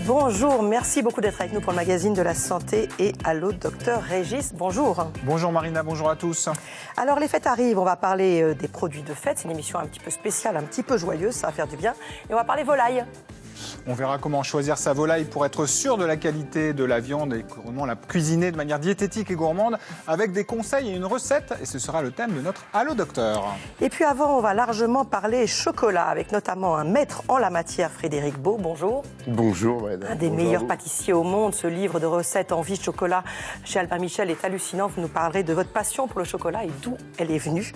Bonjour, merci beaucoup d'être avec nous pour le magazine de la santé et Allô Docteur Régis. Bonjour. Bonjour Marina, bonjour à tous. Alors les fêtes arrivent, on va parler des produits de fête. C'est une émission un petit peu spéciale, un petit peu joyeuse, ça va faire du bien. Et on va parler volaille. On verra comment choisir sa volaille pour être sûr de la qualité de la viande et comment la cuisiner de manière diététique et gourmande avec des conseils et une recette. Et ce sera le thème de notre Allô Docteur. Et puis avant, on va largement parler chocolat avec notamment un maître en la matière, Frédéric Beau. Bonjour. Bonjour madame. Un des meilleurs pâtissiers au monde. Ce livre de recettes en vie de chocolat chez Albin Michel est hallucinant. Vous nous parlerez de votre passion pour le chocolat et d'où elle est venue.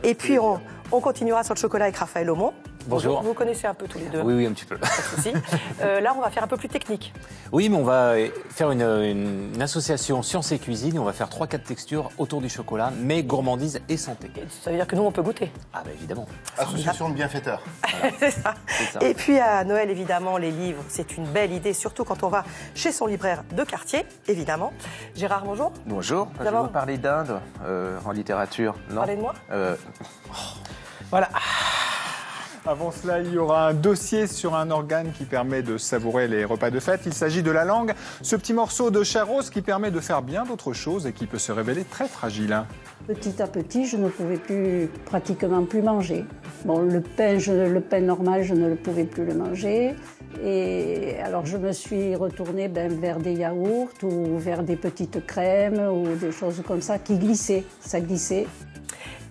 Et puis on continuera sur le chocolat avec Raphaël Aumont. Bonjour. Vous connaissez un peu tous les deux. Oui, un petit peu. Pas de souci. Là, on va faire un peu plus technique. Oui, mais on va faire une association science et cuisine. On va faire 3-4 textures autour du chocolat, mais gourmandise et santé. Et ça veut dire que nous, on peut goûter. Ah bah évidemment. Association de bienfaiteurs. Voilà. C'est ça. C'est ça. Et puis à Noël, évidemment, les livres, c'est une belle idée, surtout quand on va chez son libraire de quartier, évidemment. Gérard, bonjour. Bonjour, je vais D'abord- vous parler d'Inde en littérature. Non. Parlez de moi. Voilà. Avant cela, il y aura un dossier sur un organe qui permet de savourer les repas de fête. Il s'agit de la langue, ce petit morceau de chair rose qui permet de faire bien d'autres choses et qui peut se révéler très fragile. Petit à petit, je ne pouvais pratiquement plus manger. Bon, le pain normal, je ne le pouvais plus le manger. Et alors, je me suis retournée vers des yaourts ou vers des petites crèmes ou des choses comme ça qui glissaient. Ça glissait.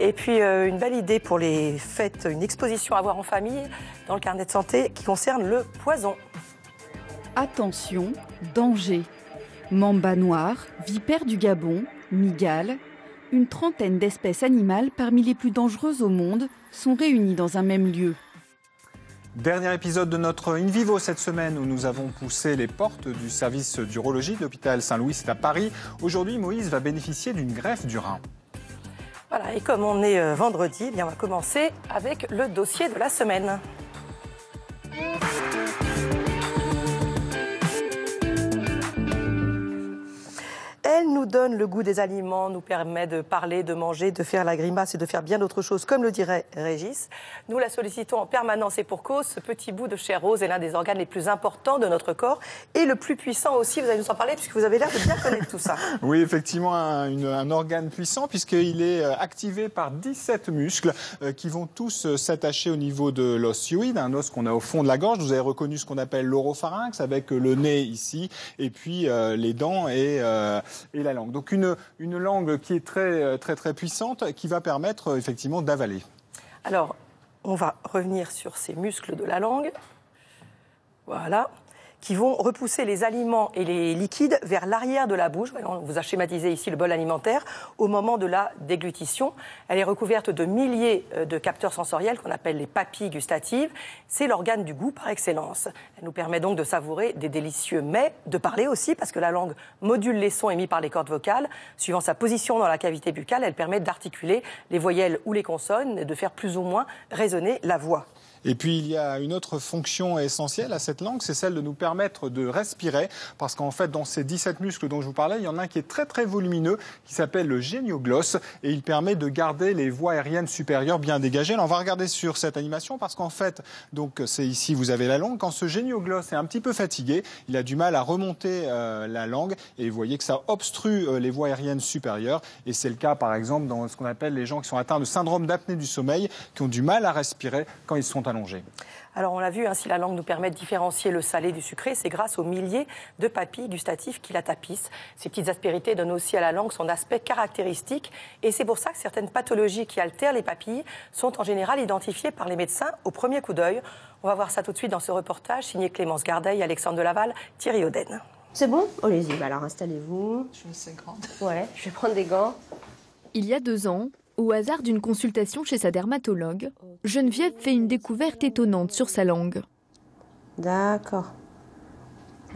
Et puis une belle idée pour les fêtes, une exposition à voir en famille dans le carnet de santé qui concerne le poison. Attention, danger. Mamba noir, vipère du Gabon, mygale, une trentaine d'espèces animales parmi les plus dangereuses au monde sont réunies dans un même lieu. Dernier épisode de notre In Vivo cette semaine où nous avons poussé les portes du service d'urologie de l'hôpital Saint-Louis, c'est à Paris. Aujourd'hui, Moïse va bénéficier d'une greffe du rein. Voilà, et comme on est vendredi, eh bien, on va commencer avec le dossier de la semaine. Elle nous donne le goût des aliments, nous permet de parler, de manger, de faire la grimace et de faire bien d'autres choses, comme le dirait Régis. Nous la sollicitons en permanence et pour cause. Ce petit bout de chair rose est l'un des organes les plus importants de notre corps et le plus puissant aussi. Vous allez nous en parler puisque vous avez l'air de bien connaître tout ça. Oui, effectivement, un organe puissant puisqu'il est activé par 17 muscles qui vont tous s'attacher au niveau de l'os hyoïde, un os qu'on a au fond de la gorge. Vous avez reconnu ce qu'on appelle l'oropharynx avec le nez ici et puis les dents et la langue. Donc une langue qui est très puissante qui va permettre effectivement d'avaler. Alors, on va revenir sur ces muscles de la langue. Voilà. Qui vont repousser les aliments et les liquides vers l'arrière de la bouche. On vous a schématisé ici le bol alimentaire au moment de la déglutition. Elle est recouverte de milliers de capteurs sensoriels qu'on appelle les papilles gustatives. C'est l'organe du goût par excellence. Elle nous permet donc de savourer des délicieux mets, de parler aussi parce que la langue module les sons émis par les cordes vocales. Suivant sa position dans la cavité buccale, elle permet d'articuler les voyelles ou les consonnes et de faire plus ou moins résonner la voix. Et puis il y a une autre fonction essentielle à cette langue, c'est celle de nous permettre de respirer, parce qu'en fait dans ces 17 muscles dont je vous parlais, il y en a un qui est très volumineux, qui s'appelle le génioglosse, et il permet de garder les voies aériennes supérieures bien dégagées. Alors on va regarder sur cette animation, parce qu'en fait, donc c'est ici vous avez la langue, quand ce génioglosse est un petit peu fatigué, il a du mal à remonter la langue, et vous voyez que ça obstrue les voies aériennes supérieures, et c'est le cas par exemple dans ce qu'on appelle les gens qui sont atteints de syndrome d'apnée du sommeil, qui ont du mal à respirer quand ils sont allongés. Alors on l'a vu, si la langue nous permet de différencier le salé du sucré, c'est grâce aux milliers de papilles gustatives qui la tapissent. Ces petites aspérités donnent aussi à la langue son aspect caractéristique et c'est pour ça que certaines pathologies qui altèrent les papilles sont en général identifiées par les médecins au premier coup d'œil. On va voir ça tout de suite dans ce reportage signé Clémence Gardeil, Alexandre Delaval, Thierry Oden. C'est bon? Allez-y, alors installez-vous. Je suis assez grande. Ouais, je vais prendre des gants. Il y a 2 ans, au hasard d'une consultation chez sa dermatologue, Geneviève fait une découverte étonnante sur sa langue. D'accord.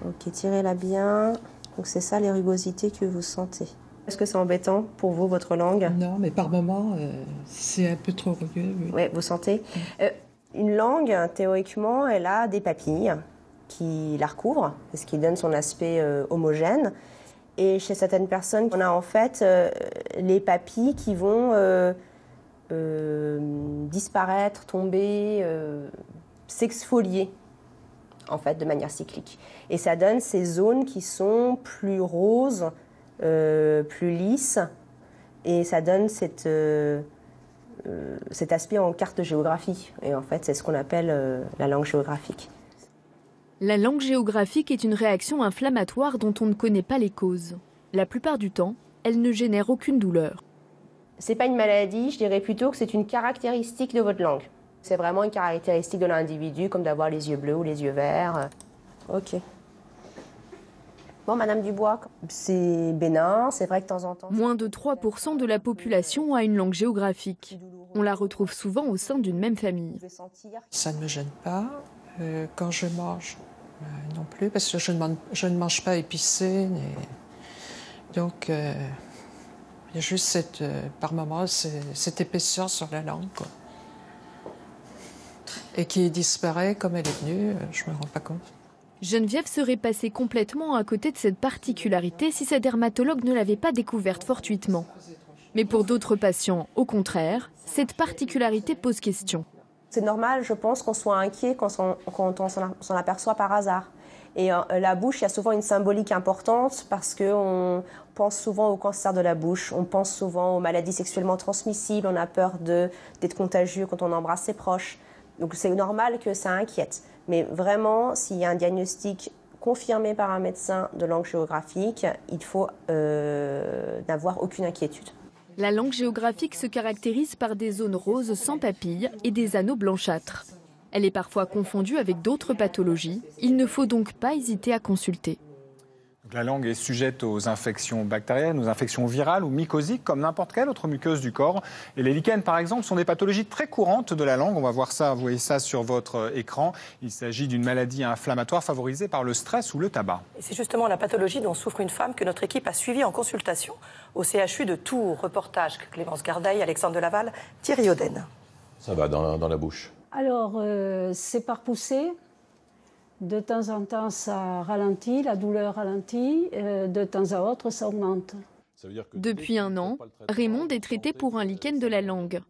Ok, tirez-la bien. Donc c'est ça les rugosités que vous sentez. Est-ce que c'est embêtant pour vous, votre langue? Non, mais par moments, c'est un peu trop rugueux. Oui. Oui, vous sentez. Une langue, théoriquement, elle a des papilles qui la recouvrent, ce qui donne son aspect homogène. Et chez certaines personnes, on a en fait les papilles qui vont disparaître, tomber, s'exfolier. en fait, de manière cyclique. Et ça donne ces zones qui sont plus roses, plus lisses, et ça donne cet aspect en carte de géographie. Et en fait, c'est ce qu'on appelle la langue géographique. La langue géographique est une réaction inflammatoire dont on ne connaît pas les causes. La plupart du temps, elle ne génère aucune douleur. C'est pas une maladie, je dirais plutôt que c'est une caractéristique de votre langue. C'est vraiment une caractéristique de l'individu, comme d'avoir les yeux bleus ou les yeux verts. Ok. Bon, Madame Dubois, c'est bénin, c'est vrai que de temps en temps... Moins de 3% de la population a une langue géographique. On la retrouve souvent au sein d'une même famille. Ça ne me gêne pas. Quand je mange, non plus, parce que je ne mange pas épicé. Donc, il y a juste par moments cette épaisseur sur la langue, quoi. Et qui disparaît comme elle est venue, je ne me rends pas compte. Geneviève serait passée complètement à côté de cette particularité si sa dermatologue ne l'avait pas découverte fortuitement. Mais pour d'autres patients, au contraire, cette particularité pose question. C'est normal, je pense, qu'on soit inquiet quand on s'en aperçoit par hasard. Et la bouche, il y a souvent une symbolique importante parce qu'on pense souvent au cancer de la bouche, on pense souvent aux maladies sexuellement transmissibles, on a peur d'être contagieux quand on embrasse ses proches. Donc c'est normal que ça inquiète. Mais vraiment, s'il y a un diagnostic confirmé par un médecin de langue géographique, il faut n'avoir aucune inquiétude. La langue géographique se caractérise par des zones roses sans papilles et des anneaux blanchâtres. Elle est parfois confondue avec d'autres pathologies. Il ne faut donc pas hésiter à consulter. La langue est sujette aux infections bactériennes, aux infections virales ou mycosiques, comme n'importe quelle autre muqueuse du corps. Et les lichens, par exemple, sont des pathologies très courantes de la langue. On va voir ça, vous voyez ça sur votre écran. Il s'agit d'une maladie inflammatoire favorisée par le stress ou le tabac. Et c'est justement la pathologie dont souffre une femme que notre équipe a suivie en consultation au CHU de Tours. Reportage Clémence Gardeil, Alexandre Delaval, Thierry Oden. Ça va dans la bouche? Alors, c'est par poussée. De temps en temps, ça ralentit, la douleur ralentit. De temps à autre, ça augmente. Depuis 1 an, Raymond est traité pour un lichen de la langue.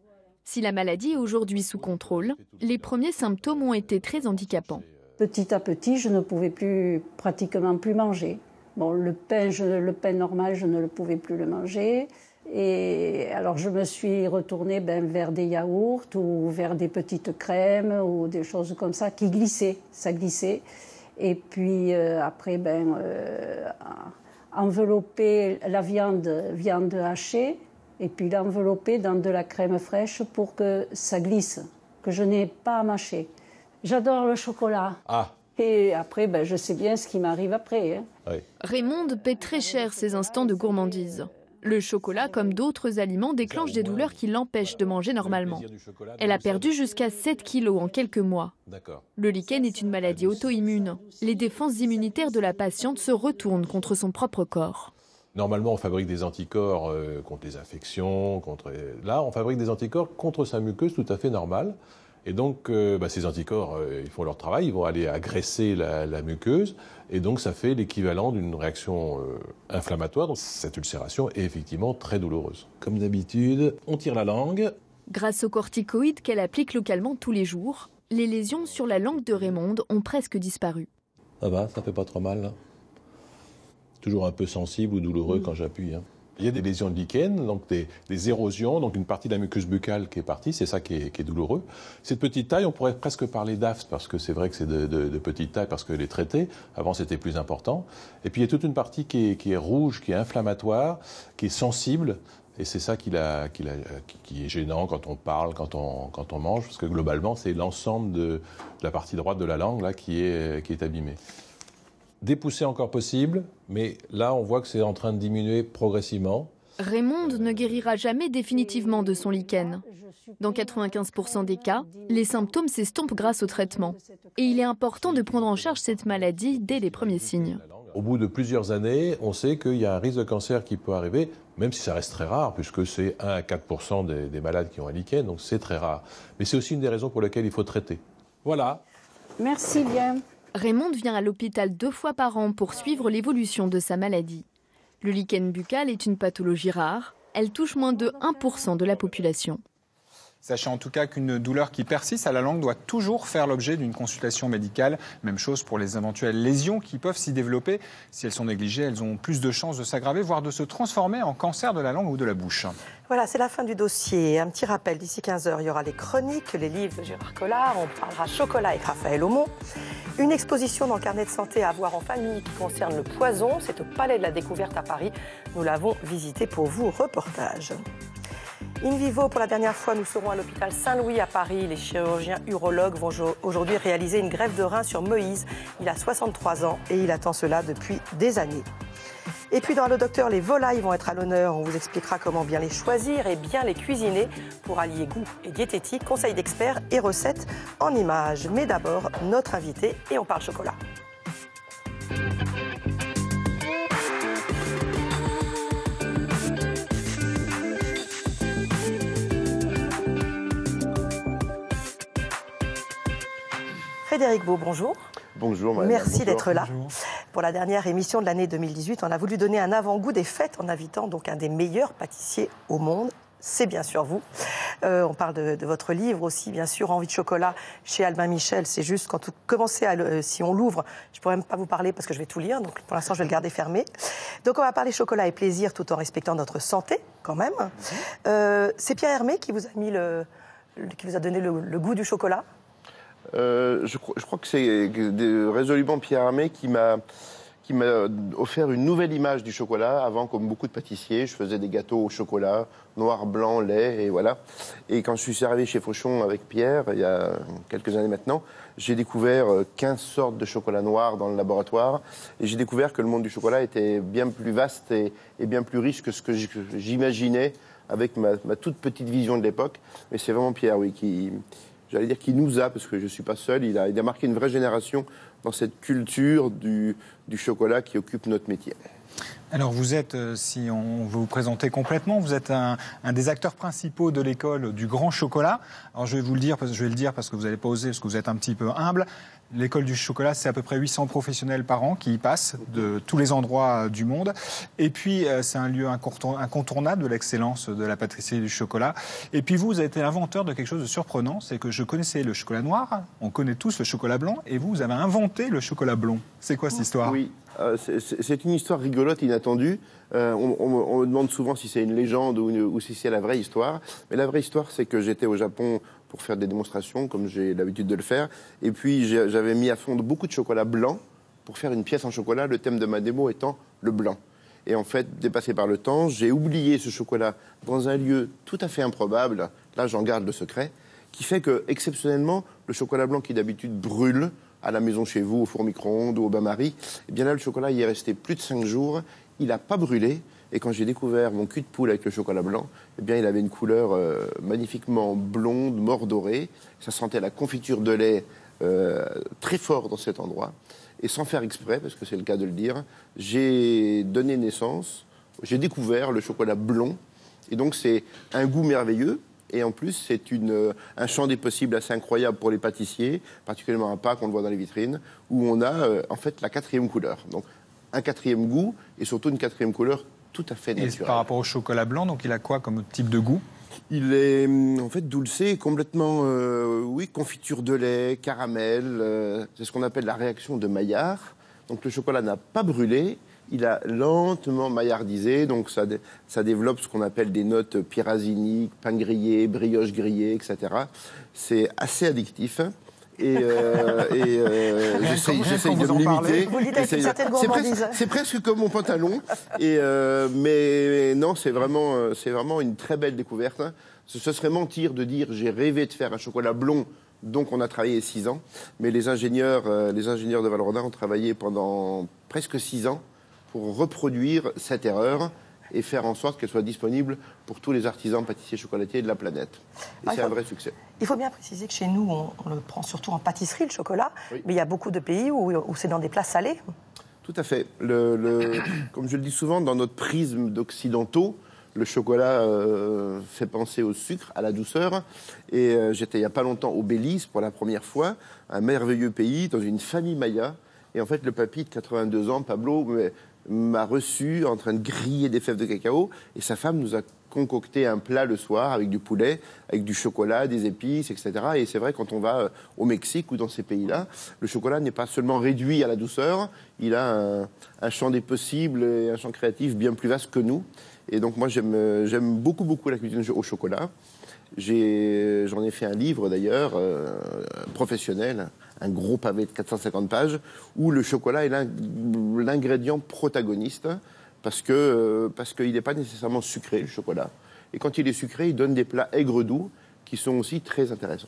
Si la maladie est aujourd'hui sous contrôle, les premiers symptômes ont été très handicapants. Petit à petit, je ne pouvais pratiquement plus manger. Bon, le pain normal, je ne pouvais plus le manger. Et alors, je me suis retournée vers des yaourts ou vers des petites crèmes ou des choses comme ça qui glissaient. Ça glissait. Et puis, après, envelopper la viande hachée et puis l'envelopper dans de la crème fraîche pour que ça glisse, que je n'ai pas à mâcher. J'adore le chocolat. Ah. Et après, je sais bien ce qui m'arrive après. Hein. Oui. Raymond paie très cher ces instants de gourmandise. Le chocolat, comme d'autres aliments, déclenche des douleurs qui l'empêchent de manger normalement. Elle a perdu jusqu'à 7 kilos en quelques mois. Le lichen est une maladie auto-immune. Les défenses immunitaires de la patiente se retournent contre son propre corps. Normalement, on fabrique des anticorps contre les infections. Là, on fabrique des anticorps contre sa muqueuse, tout à fait normal. Et donc, ces anticorps, ils font leur travail, ils vont aller agresser la muqueuse, et donc ça fait l'équivalent d'une réaction inflammatoire. Donc cette ulcération est effectivement très douloureuse. Comme d'habitude, on tire la langue. Grâce aux corticoïdes qu'elle applique localement tous les jours, les lésions sur la langue de Raymond ont presque disparu. Ça va, ça fait pas trop mal. Là. Toujours un peu sensible ou douloureux quand j'appuie. Hein. Il y a des lésions de lichen, donc des érosions, donc une partie de la muqueuse buccale qui est partie, c'est ça qui est douloureux. Cette petite taille, on pourrait presque parler d'afte, parce que c'est vrai que c'est de petite taille, parce qu'elle est traitée. Avant, c'était plus important. Et puis, il y a toute une partie qui est rouge, qui est inflammatoire, qui est sensible. Et c'est ça qui est gênant quand on parle, quand on mange, parce que globalement, c'est l'ensemble de la partie droite de la langue là, qui est abîmée. Dépoussé encore possible, mais là, on voit que c'est en train de diminuer progressivement. Raymond ne guérira jamais définitivement de son lichen. Dans 95% des cas, les symptômes s'estompent grâce au traitement. Et il est important de prendre en charge cette maladie dès les premiers signes. Au bout de plusieurs années, on sait qu'il y a un risque de cancer qui peut arriver, même si ça reste très rare, puisque c'est 1 à 4% des malades qui ont un lichen, donc c'est très rare. Mais c'est aussi une des raisons pour lesquelles il faut traiter. Voilà. Merci bien. Raymond vient à l'hôpital 2 fois par an pour suivre l'évolution de sa maladie. Le lichen buccal est une pathologie rare. Elle touche moins de 1% de la population. Sachez en tout cas qu'une douleur qui persiste à la langue doit toujours faire l'objet d'une consultation médicale. Même chose pour les éventuelles lésions qui peuvent s'y développer. Si elles sont négligées, elles ont plus de chances de s'aggraver, voire de se transformer en cancer de la langue ou de la bouche. Voilà, c'est la fin du dossier. Un petit rappel, d'ici 15h, il y aura les chroniques, les livres de Gérard Collard, on parlera chocolat avec Raphaël Aumont. Une exposition dans le carnet de santé à voir en famille qui concerne le poison, c'est au Palais de la Découverte à Paris. Nous l'avons visité pour vous, reportage. In vivo, pour la dernière fois, nous serons à l'hôpital Saint-Louis à Paris. Les chirurgiens urologues vont aujourd'hui réaliser une greffe de rein sur Moïse. Il a 63 ans et il attend cela depuis des années. Et puis dans Allo Docteur, les volailles vont être à l'honneur. On vous expliquera comment bien les choisir et bien les cuisiner pour allier goût et diététique, conseils d'experts et recettes en images. Mais d'abord, notre invité et on parle chocolat. Frédéric Beau, bonjour. Bonjour, madame. Merci d'être là. Bonjour. Pour la dernière émission de l'année 2018, on a voulu donner un avant-goût des fêtes en invitant donc un des meilleurs pâtissiers au monde. C'est bien sûr vous. On parle de votre livre aussi, bien sûr, Envie de chocolat, chez Albin Michel. C'est juste quand vous commencez si on l'ouvre, je ne pourrais même pas vous parler parce que je vais tout lire, donc pour l'instant je vais le garder fermé. Donc on va parler chocolat et plaisir tout en respectant notre santé, quand même. C'est Pierre Hermé qui vous a mis qui vous a donné le goût du chocolat. Je crois que c'est résolument Pierre Hermé qui m'a offert une nouvelle image du chocolat. Avant, comme beaucoup de pâtissiers, je faisais des gâteaux au chocolat, noir, blanc, lait, et voilà. Et quand je suis arrivé chez Fauchon avec Pierre, il y a quelques années maintenant, j'ai découvert 15 sortes de chocolat noir dans le laboratoire. Et j'ai découvert que le monde du chocolat était bien plus vaste et bien plus riche que ce que j'imaginais avec ma toute petite vision de l'époque. Mais c'est vraiment Pierre, oui, qui nous a, parce que je ne suis pas seul, il a marqué une vraie génération dans cette culture du chocolat qui occupe notre métier. Alors vous êtes, si on veut vous présenter complètement, vous êtes un des acteurs principaux de l'école du Grand Chocolat. Alors je vais vous le dire, parce que vous n'allez pas oser, parce que vous êtes un petit peu humble. L'école du chocolat, c'est à peu près 800 professionnels par an qui y passent de tous les endroits du monde. Et puis, c'est un lieu incontournable de l'excellence de la pâtisserie du chocolat. Et puis vous avez été l'inventeur de quelque chose de surprenant, c'est que je connaissais le chocolat noir, on connaît tous le chocolat blanc, et vous avez inventé le chocolat blond. C'est quoi cette histoire ? Oui, c'est une histoire rigolote, inattendue. On me demande souvent si c'est une légende ou si c'est la vraie histoire. Mais la vraie histoire, c'est que j'étais au Japon pour faire des démonstrations, comme j'ai l'habitude de le faire. Et puis, j'avais mis à fondre beaucoup de chocolat blanc pour faire une pièce en chocolat, le thème de ma démo étant le blanc. Et en fait, dépassé par le temps, j'ai oublié ce chocolat dans un lieu tout à fait improbable, là j'en garde le secret, qui fait que, exceptionnellement, le chocolat blanc qui d'habitude brûle à la maison chez vous, au four micro-ondes ou au bain-marie, eh bien là, le chocolat y est resté plus de 5 jours, il n'a pas brûlé. Et quand j'ai découvert mon cul de poule avec le chocolat blanc, eh bien, il avait une couleur magnifiquement blonde, mordorée. Ça sentait la confiture de lait très fort dans cet endroit. Et sans faire exprès, parce que c'est le cas de le dire, j'ai j'ai découvert le chocolat blond. Et donc, c'est un goût merveilleux. Et en plus, c'est un champ des possibles assez incroyable pour les pâtissiers, particulièrement à Pâques, on le voit dans les vitrines, où on a en fait la 4e couleur. Donc, un 4e goût et surtout une 4e couleur tout à fait naturel. Et par rapport au chocolat blanc, donc il a quoi comme type de goût ? Il est en fait dulcé, complètement, confiture de lait, caramel. C'est ce qu'on appelle la réaction de Maillard. Donc le chocolat n'a pas brûlé, il a lentement maillardisé. Donc ça développe ce qu'on appelle des notes pyraziniques, pain grillé, brioche grillée, etc. C'est assez addictif. J'essaye de me limiter. Vous le dites avec une certaine gourmandise. C'est presque comme mon pantalon. Mais non, c'est vraiment une très belle découverte. Ce serait mentir de dire j'ai rêvé de faire un chocolat blond, donc on a travaillé 6 ans. Mais les ingénieurs de Valrhona ont travaillé pendant presque 6 ans pour reproduire cette erreur et faire en sorte qu'elle soit disponible pour tous les artisans pâtissiers chocolatiers de la planète. Et c'est un vrai succès. Il faut bien préciser que chez nous, on le prend surtout en pâtisserie, le chocolat, oui. Mais il y a beaucoup de pays où c'est dans des plats salés. Tout à fait. Comme je le dis souvent, dans notre prisme d'occidentaux, le chocolat fait penser au sucre, à la douceur. Et j'étais il n'y a pas longtemps au Belize pour la première fois, un merveilleux pays, dans une famille maya. Et en fait, le papy de 82 ans, Pablo, m'a reçu en train de griller des fèves de cacao. Et sa femme nous a concocter un plat le soir avec du poulet, avec du chocolat, des épices, etc. Et c'est vrai, quand on va au Mexique ou dans ces pays-là, le chocolat n'est pas seulement réduit à la douceur, il a un champ des possibles et un champ créatif bien plus vaste que nous. Et donc moi, j'aime beaucoup, beaucoup la cuisine au chocolat. J'en ai fait un livre d'ailleurs, professionnel, un gros pavé de 450 pages, où le chocolat est l'ingrédient protagoniste, parce qu'il n'est pas nécessairement sucré, le chocolat. Et quand il est sucré, il donne des plats aigres-doux qui sont aussi très intéressants.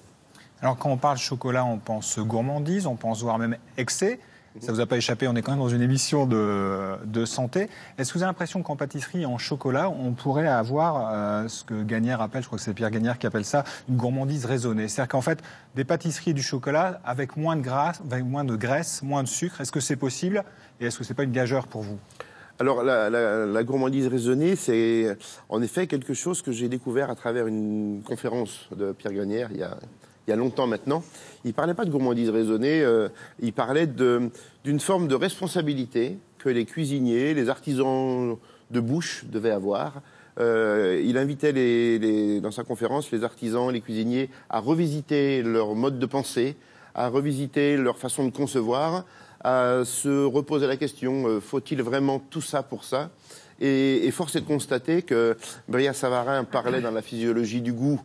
Alors quand on parle chocolat, on pense gourmandise, on pense voire même excès. Ça ne vous a pas échappé, on est quand même dans une émission de santé. Est-ce que vous avez l'impression qu'en pâtisserie, en chocolat, on pourrait avoir ce que Gagnère appelle, je crois que c'est Pierre Gagnère qui appelle ça, une gourmandise raisonnée? C'est-à-dire qu'en fait, des pâtisseries du chocolat avec moins de graisse, moins de sucre, est-ce que c'est possible? Et est-ce que ce n'est pas une gageure pour vous? Alors, la gourmandise raisonnée, c'est en effet quelque chose que j'ai découvert à travers une conférence de Pierre Gagnère il y a longtemps maintenant. Il ne parlait pas de gourmandise raisonnée, il parlait d'une forme de responsabilité que les cuisiniers, les artisans de bouche devaient avoir. Il invitait dans sa conférence les artisans, les cuisiniers à revisiter leur mode de pensée, à revisiter leur façon de concevoir, à se reposer la question, faut-il vraiment tout ça pour ça? Et force est de constater que Brillat-Savarin parlait dans la physiologie du goût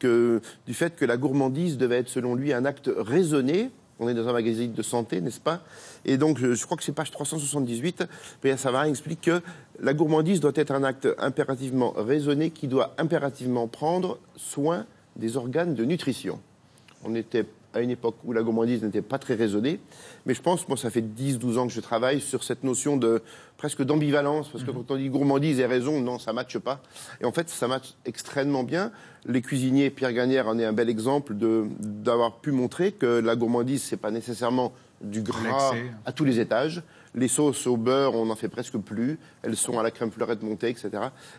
du fait que la gourmandise devait être selon lui un acte raisonné. On est dans un magazine de santé, n'est-ce pas? Et donc, je crois que c'est page 378, Brillat-Savarin explique que la gourmandise doit être un acte impérativement raisonné qui doit impérativement prendre soin des organes de nutrition. On était à une époque où la gourmandise n'était pas très raisonnée, mais je pense, moi ça fait 10-12 ans que je travaille sur cette notion presque d'ambivalence, parce que quand on dit gourmandise et raison, non, ça ne matche pas. Et en fait, ça matche extrêmement bien. Les cuisiniers, Pierre Gagnère en est un bel exemple d'avoir pu montrer que la gourmandise, c'est pas nécessairement du gras à tous les étages. Les sauces au beurre, on n'en fait presque plus. Elles sont à la crème fleurette montée, etc.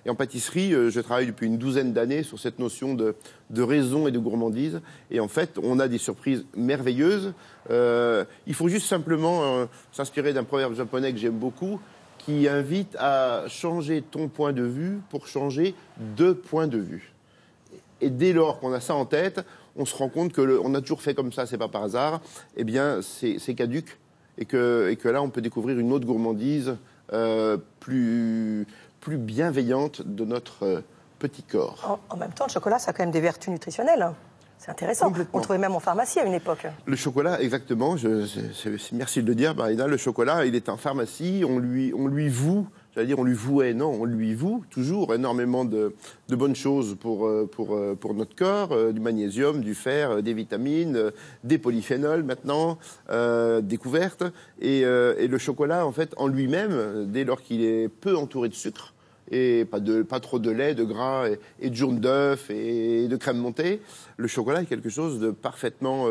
Et en pâtisserie, je travaille depuis une douzaine d'années sur cette notion de raison et de gourmandise. Et en fait, on a des surprises merveilleuses. Il faut juste simplement s'inspirer d'un proverbe japonais que j'aime beaucoup, qui invite à changer ton point de vue pour changer de point de vue. Et dès lors qu'on a ça en tête, on se rend compte qu'on a toujours fait comme ça, c'est pas par hasard. Eh bien, c'est caduc. Et que là, on peut découvrir une autre gourmandise plus bienveillante de notre petit corps. En même temps, le chocolat, ça a quand même des vertus nutritionnelles. C'est intéressant. On le trouvait même en pharmacie à une époque. Le chocolat, exactement. Merci de le dire, Marina. Le chocolat, il est en pharmacie. On lui voue, j'allais dire on lui vouait, non, on lui voue toujours énormément de bonnes choses pour notre corps, du magnésium, du fer, des vitamines, des polyphénols maintenant, découvertes. Et le chocolat, en fait, en lui-même, dès lors qu'il est peu entouré de sucre, et pas trop de lait, de gras et de jaune d'œuf et de crème montée, le chocolat est quelque chose de parfaitement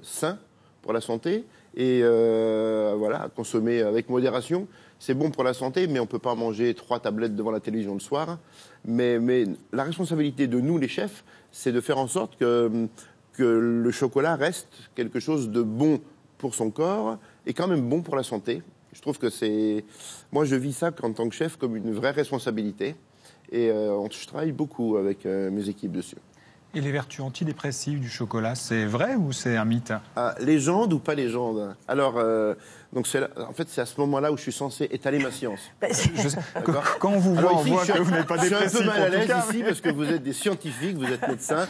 sain pour la santé et voilà, à consommer avec modération. C'est bon pour la santé, mais on ne peut pas manger 3 tablettes devant la télévision le soir. Mais la responsabilité de nous, les chefs, c'est de faire en sorte que le chocolat reste quelque chose de bon pour son corps et quand même bon pour la santé. Je trouve que moi, je vis ça en tant que chef comme une vraie responsabilité. Et je travaille beaucoup avec mes équipes dessus. Et les vertus antidépressives du chocolat, c'est vrai ou c'est un mythe? Légende ou pas légende? Alors, en fait, c'est à ce moment-là où je suis censé étaler ma science. Quand on vous voit, on voit que vous n'êtes pas dépressif. Je suis un peu mal à l'aise ici parce que vous êtes des scientifiques, vous êtes médecins.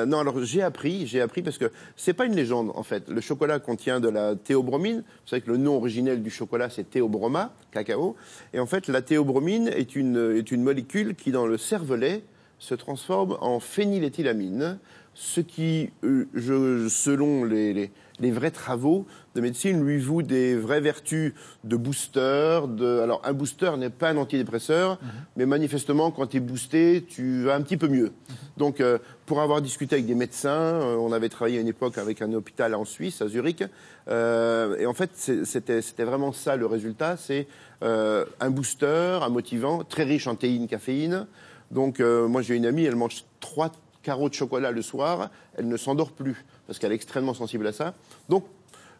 Non, alors j'ai appris parce que c'est pas une légende en fait. Le chocolat contient de la théobromine. Vous savez que le nom originel du chocolat c'est théobroma, cacao. Et en fait, la théobromine est une molécule qui dans le cervelet se transforme en phényléthylamine, ce qui, selon les vrais travaux de médecine, lui voue des vraies vertus de booster. Alors, un booster n'est pas un antidépresseur, mais manifestement, quand tu es boosté, tu vas un petit peu mieux. Donc, pour avoir discuté avec des médecins, on avait travaillé à une époque avec un hôpital en Suisse, à Zurich, et en fait, c'était vraiment ça le résultat. C'est un booster, un motivant, très riche en théine, caféine. Donc, moi, j'ai une amie, elle mange 3 carreaux de chocolat le soir, elle ne s'endort plus, parce qu'elle est extrêmement sensible à ça. Donc,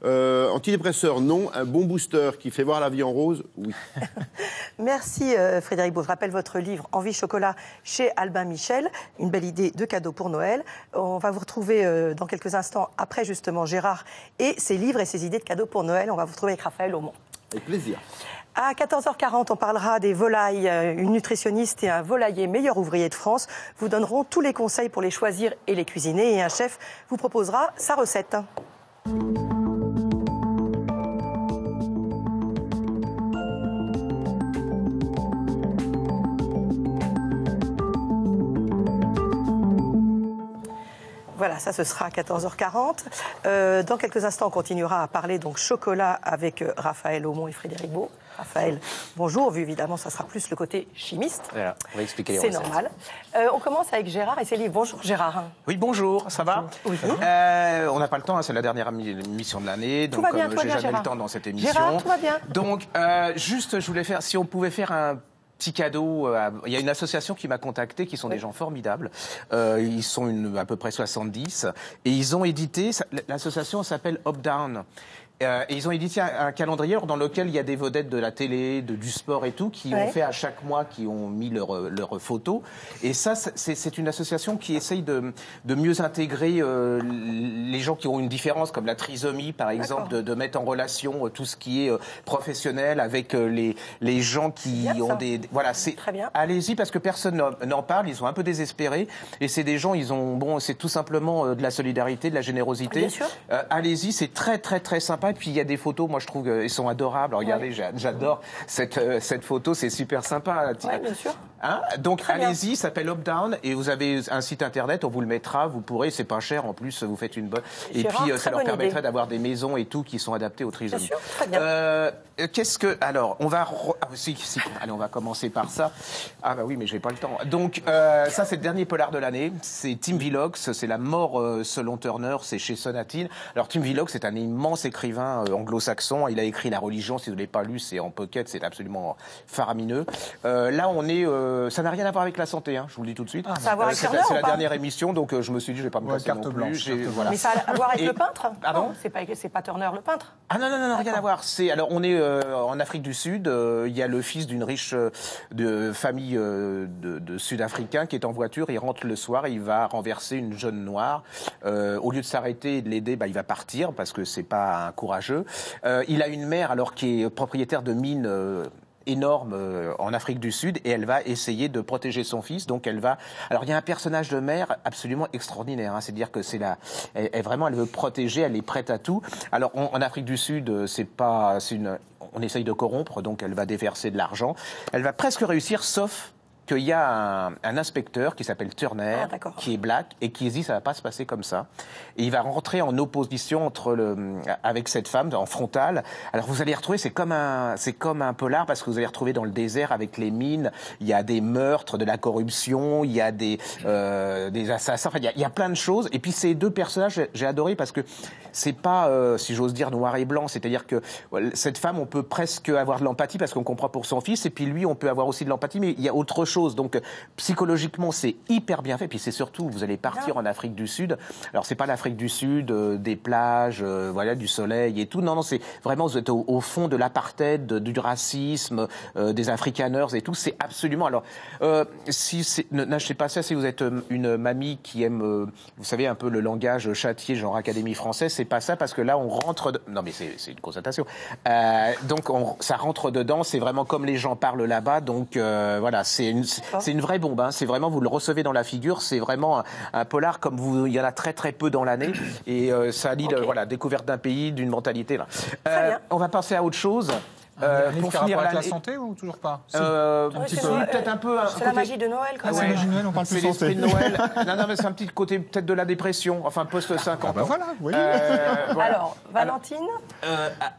Antidépresseur, non. Un bon booster qui fait voir la vie en rose, oui. Merci Frédéric Beau. Je rappelle votre livre Envie Chocolat chez Albin Michel. Une belle idée de cadeau pour Noël. On va vous retrouver dans quelques instants après justement Gérard et ses livres et ses idées de cadeaux pour Noël. On va vous retrouver avec Raphaël Aumont. Avec plaisir. À 14h40, on parlera des volailles. Une nutritionniste et un volailler meilleur ouvrier de France vous donneront tous les conseils pour les choisir et les cuisiner. Et un chef vous proposera sa recette. Voilà, ça ce sera à 14h40. Dans quelques instants, on continuera à parler donc chocolat avec Raphaël Aumont et Frédéric Beau. Raphaël, bonjour, vu évidemment, ça sera plus le côté chimiste. Voilà, on va expliquer les C'est recettes. normal. On commence avec Gérard et ses livres. Bonjour Gérard. Oui, bonjour, ça va? Oui. On n'a pas le temps, hein, c'est la dernière émission de l'année, Tout donc va bien, j'ai jamais Gérard. le temps dans cette émission. Gérard, tout va bien. Donc, juste, je voulais faire, si on pouvait faire un petit cadeau. Il y a une association qui m'a contacté, qui sont des gens formidables. Ils sont à peu près 70 et ils ont édité. L'association s'appelle Up Down. Et ils ont édité un calendrier dans lequel il y a des vedettes de la télé, du sport et tout, qui ont fait à chaque mois, qui ont mis leurs photos. Et ça, c'est une association qui essaye de mieux intégrer les gens qui ont une différence, comme la trisomie, par exemple, de mettre en relation tout ce qui est professionnel avec les gens qui ont des... Voilà, c'est... Allez-y, parce que personne n'en parle, ils sont un peu désespérés. Et c'est des gens, c'est tout simplement de la solidarité, de la générosité. Bien sûr. Allez-y, c'est très, très, très sympa. Et puis il y a des photos, moi je trouve qu'elles sont adorables. Regardez, j'adore cette photo, c'est super sympa. Oui, bien sûr. Hein, donc allez-y, ça s'appelle Up Down et vous avez un site internet, on vous le mettra, vous pourrez, c'est pas cher en plus, vous faites une bonne. Et puis ça leur permettrait d'avoir des maisons et tout qui sont adaptées aux trisomies. Bien sûr, très bien. Qu'est-ce que alors on va allez, on va commencer par ça. Ah bah oui, mais j'ai pas le temps. Donc ça c'est le dernier polar de l'année, c'est Tim Villox, c'est La mort selon Turner, c'est chez Sonatine. Alors Tim Villox c'est un immense écrivain anglo-saxon, il a écrit La religion, si vous ne l'avez pas lu, c'est en pocket, c'est absolument faramineux. Là on est ça n'a rien à voir avec la santé, hein, je vous le dis tout de suite. C'est la dernière émission, donc je me suis dit, je vais pas me casser non plus. Voilà. Mais ça a à voir avec le peintre? Pardon? C'est pas Turner le peintre? Ah non, rien à voir. Alors on est en Afrique du Sud, il y a le fils d'une riche famille de Sud-Africains qui est en voiture, il rentre le soir, il va renverser une jeune noire. Au lieu de s'arrêter et de l'aider, il va partir parce que c'est pas un courageux. Il a une mère alors qui est propriétaire de mines énorme en Afrique du Sud et elle va essayer de protéger son fils. Donc elle va. Alors il y a un personnage de mère absolument extraordinaire. Hein, c'est-à-dire que elle vraiment elle veut protéger, elle est prête à tout. Alors en Afrique du Sud, on essaye de corrompre, donc elle va déverser de l'argent. Elle va presque réussir, sauf qu'il y a un inspecteur qui s'appelle Turner, qui est black, et qui dit ça va pas se passer comme ça. Et il va rentrer en opposition avec cette femme, en frontale. Alors vous allez retrouver, c'est comme un polar, parce que vous allez retrouver dans le désert avec les mines, il y a des meurtres, de la corruption, il y a des assassins, enfin, il y a plein de choses. Et puis ces deux personnages, j'ai adoré parce que c'est pas, si j'ose dire, noir et blanc. C'est-à-dire que cette femme, on peut presque avoir de l'empathie parce qu'on comprend pour son fils, et puis lui, on peut avoir aussi de l'empathie, mais il y a autre chose. Donc psychologiquement c'est hyper bien fait, puis c'est surtout vous allez partir en Afrique du Sud. Alors c'est pas l'Afrique du Sud des plages, voilà, du soleil et tout. Non, c'est vraiment vous êtes au fond de l'apartheid, du racisme, des afrikaners et tout. C'est absolument. Alors je sais pas ça si vous êtes une mamie qui aime, vous savez un peu le langage châtié genre Académie française, c'est pas ça parce que là on rentre. Non mais c'est une constatation. Donc ça rentre dedans. C'est vraiment comme les gens parlent là-bas. Donc voilà, c'est une vraie bombe, hein. C'est vraiment, vous le recevez dans la figure, c'est vraiment un polar comme il y en a très très peu dans l'année et ça lie découverte d'un pays, d'une mentalité. Là. On va passer à autre chose. Pour finir avec la santé ou toujours pas? Peut-être un peu. C'est la magie de Noël quand même. C'est la magie de Noël, on parle plus santé. santé. C'est l'esprit de Noël. Non, mais c'est un petit côté peut-être de la dépression, enfin post-50 ans. Voilà, oui. Alors, Valentine.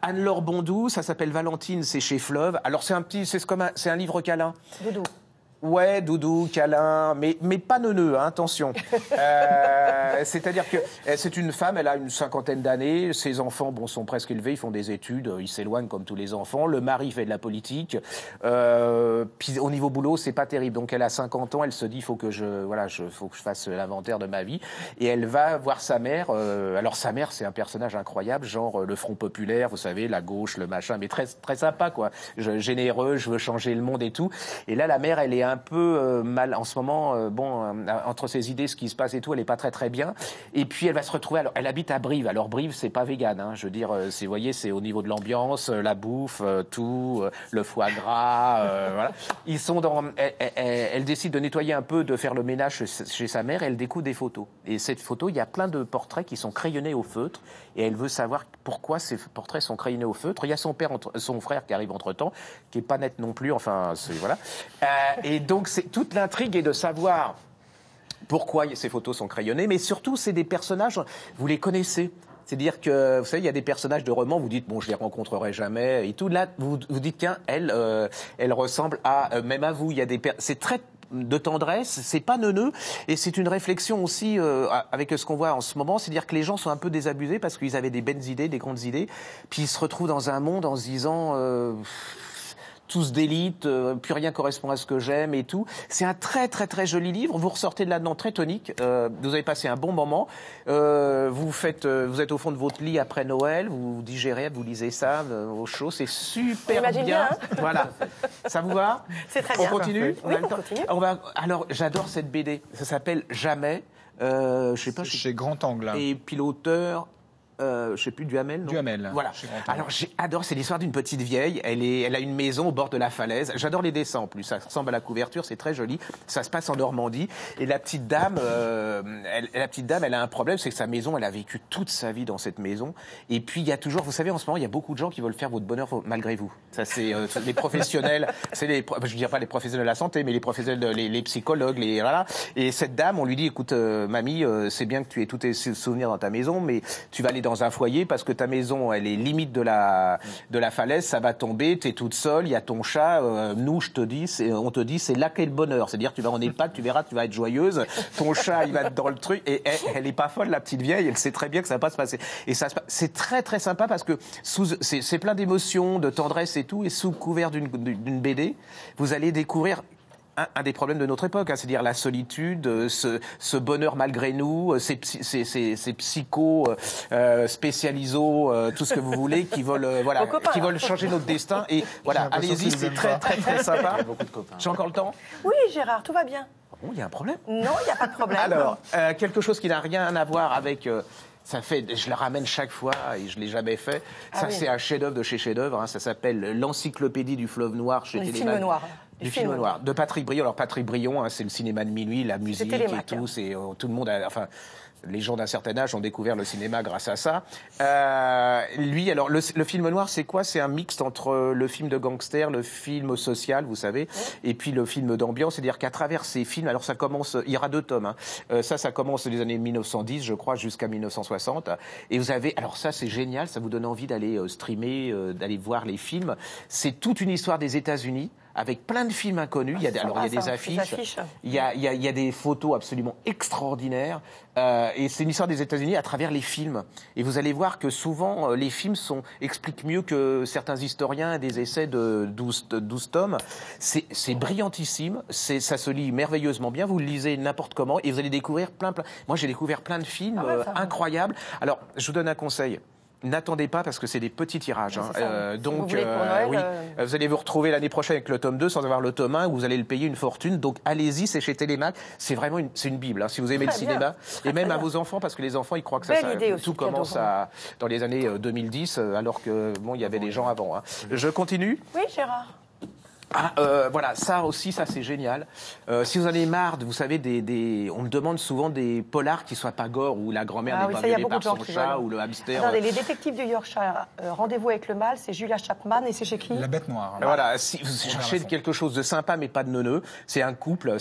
Anne-Laure Bondou, ça s'appelle Valentine, c'est chez Fleuve. Alors c'est un livre câlin. Doudou. Ouais, doudou, câlin, mais pas neuneux, hein, attention. C'est-à-dire que c'est une femme, elle a une 50aine d'années, ses enfants sont presque élevés, ils font des études, ils s'éloignent comme tous les enfants, le mari fait de la politique, puis au niveau boulot, c'est pas terrible. Donc elle a 50 ans, elle se dit, faut que je fasse l'inventaire de ma vie, et elle va voir sa mère. Alors sa mère, c'est un personnage incroyable, genre le Front populaire, vous savez, la gauche, le machin, mais très très sympa, quoi. Généreux, je veux changer le monde et tout. Et là, la mère, elle est un peu mal en ce moment, entre ses idées, ce qui se passe et tout, elle est pas très très bien. Et puis elle va se retrouver, alors elle habite à Brive. Alors Brive, c'est pas vegan, hein, je veux dire, vous voyez, c'est au niveau de l'ambiance, la bouffe, tout, le foie gras, voilà. Ils sont elle décide de nettoyer un peu, de faire le ménage chez sa mère, et elle découvre des photos. Et cette photo, il y a plein de portraits qui sont crayonnés au feutre, et elle veut savoir pourquoi ces portraits sont crayonnés au feutre. Il y a son frère qui arrive entre-temps, qui est pas net non plus, enfin, voilà. Et donc, toute l'intrigue est de savoir pourquoi ces photos sont crayonnées, mais surtout, c'est des personnages, vous les connaissez. C'est-à-dire que, vous savez, il y a des personnages de romans, vous dites, bon, je les rencontrerai jamais, et tout. Là, vous dites, tiens, elle ressemble même à vous. C'est très de tendresse, c'est pas neuneux, et c'est une réflexion aussi avec ce qu'on voit en ce moment, c'est-à-dire que les gens sont un peu désabusés parce qu'ils avaient des belles idées, des grandes idées, puis ils se retrouvent dans un monde en se disant tous d'élite, plus rien correspond à ce que j'aime et tout. C'est un très très très joli livre. Vous ressortez de là-dedans très tonique. Vous avez passé un bon moment. Vous êtes au fond de votre lit après Noël. Vous digérez, vous lisez ça au chaud. C'est super bien. Hein, voilà. Ça vous va? C'est très bien. On continue? Oui, on continue. Alors, j'adore cette BD. Ça s'appelle Jamais. Je sais pas. Chez Grand Angle. Et puis l'auteur. Je sais plus, Duhamel, non? Duhamel. Voilà. Alors, j'adore, c'est l'histoire d'une petite vieille. Elle a une maison au bord de la falaise. J'adore les dessins, en plus. Ça ressemble à la couverture, c'est très joli. Ça se passe en Normandie. Et la petite dame, elle a un problème, c'est que sa maison, elle a vécu toute sa vie dans cette maison. Et puis, il y a toujours, vous savez, en ce moment, il y a beaucoup de gens qui veulent faire votre bonheur malgré vous. Ça, c'est les professionnels, je ne dirais pas les professionnels de la santé, mais les professionnels, les psychologues, voilà. Et cette dame, on lui dit, écoute, mamie, c'est bien que tu aies tous tes souvenirs dans ta maison, mais tu vas aller dans un foyer parce que ta maison, elle est limite de la falaise, ça va tomber, t'es toute seule, il y a ton chat, nous, on te dit, c'est là qu'est le bonheur. C'est-à-dire, tu vas en EHPAD, tu verras, tu vas être joyeuse, ton chat, il va être dans le truc, et elle est pas folle, la petite vieille, elle sait très bien que ça va pas se passer. Et c'est très, très sympa parce que c'est plein d'émotions, de tendresse et tout, et sous couvert d'une BD, vous allez découvrir un des problèmes de notre époque, hein, c'est-à-dire la solitude, ce bonheur malgré nous, ces psychos, spécialisos, tout ce que vous voulez, qui veulent changer notre destin. Et voilà, allez-y, c'est très très très sympa. Il y a beaucoup de copains. J'ai encore le temps? Oui, Gérard, tout va bien. Bon, il y a un problème? Non, il n'y a pas de problème. Alors, quelque chose qui n'a rien à voir avec. Je le ramène chaque fois et je l'ai jamais fait. C'est un chef-d'œuvre de chez chef-d'œuvre. Hein, ça s'appelle l'Encyclopédie du fleuve noir chez Télémac. Du film noir. Du film noir. De Patrick Brion. Alors Patrick Brion, hein, c'est le cinéma de minuit, la musique et tout. C'est tout le monde. Les gens d'un certain âge ont découvert le cinéma grâce à ça. Lui, alors le film noir, c'est quoi? C'est un mixte entre le film de gangster, le film social, vous savez, et puis le film d'ambiance. C'est-à-dire qu'à travers ces films, alors ça commence, il y aura 2 tomes. Hein. Ça commence des années 1910, je crois, jusqu'à 1960. Et vous avez, alors ça, c'est génial, ça vous donne envie d'aller streamer, d'aller voir les films. C'est toute une histoire des États-Unis, avec plein de films inconnus. Il y a des affiches. Il y a des photos absolument extraordinaires. Et c'est une histoire des États-Unis à travers les films. Et vous allez voir que souvent, les films expliquent mieux que certains historiens des essais de 12 tomes. C'est brillantissime. Ça se lit merveilleusement bien. Vous le lisez n'importe comment et vous allez découvrir plein. Moi, j'ai découvert plein de films incroyables. Alors, je vous donne un conseil. N'attendez pas parce que c'est des petits tirages. Hein. Donc, vous allez vous retrouver l'année prochaine avec le tome 2 sans avoir le tome 1 où vous allez le payer une fortune. Donc, allez-y, c'est chez Télémac. C'est vraiment une bible. Hein, si vous aimez le cinéma et même à vos enfants parce que les enfants, ils croient que tout commence dans les années 2010 alors que il y avait des gens avant. Hein. Je continue. Oui, Gérard. Voilà, ça aussi, ça c'est génial. Si vous en avez marre, vous savez, on me demande souvent des polars qui soient pas gore, où la grand-mère n'est pas violée par son chat, ou le hamster. Attendez, les détectives du Yorkshire, Rendez-vous avec le mal, c'est Julia Chapman et c'est chez qui? La Bête Noire. Voilà, si vous cherchez quelque chose de sympa mais pas de neuneux, c'est un couple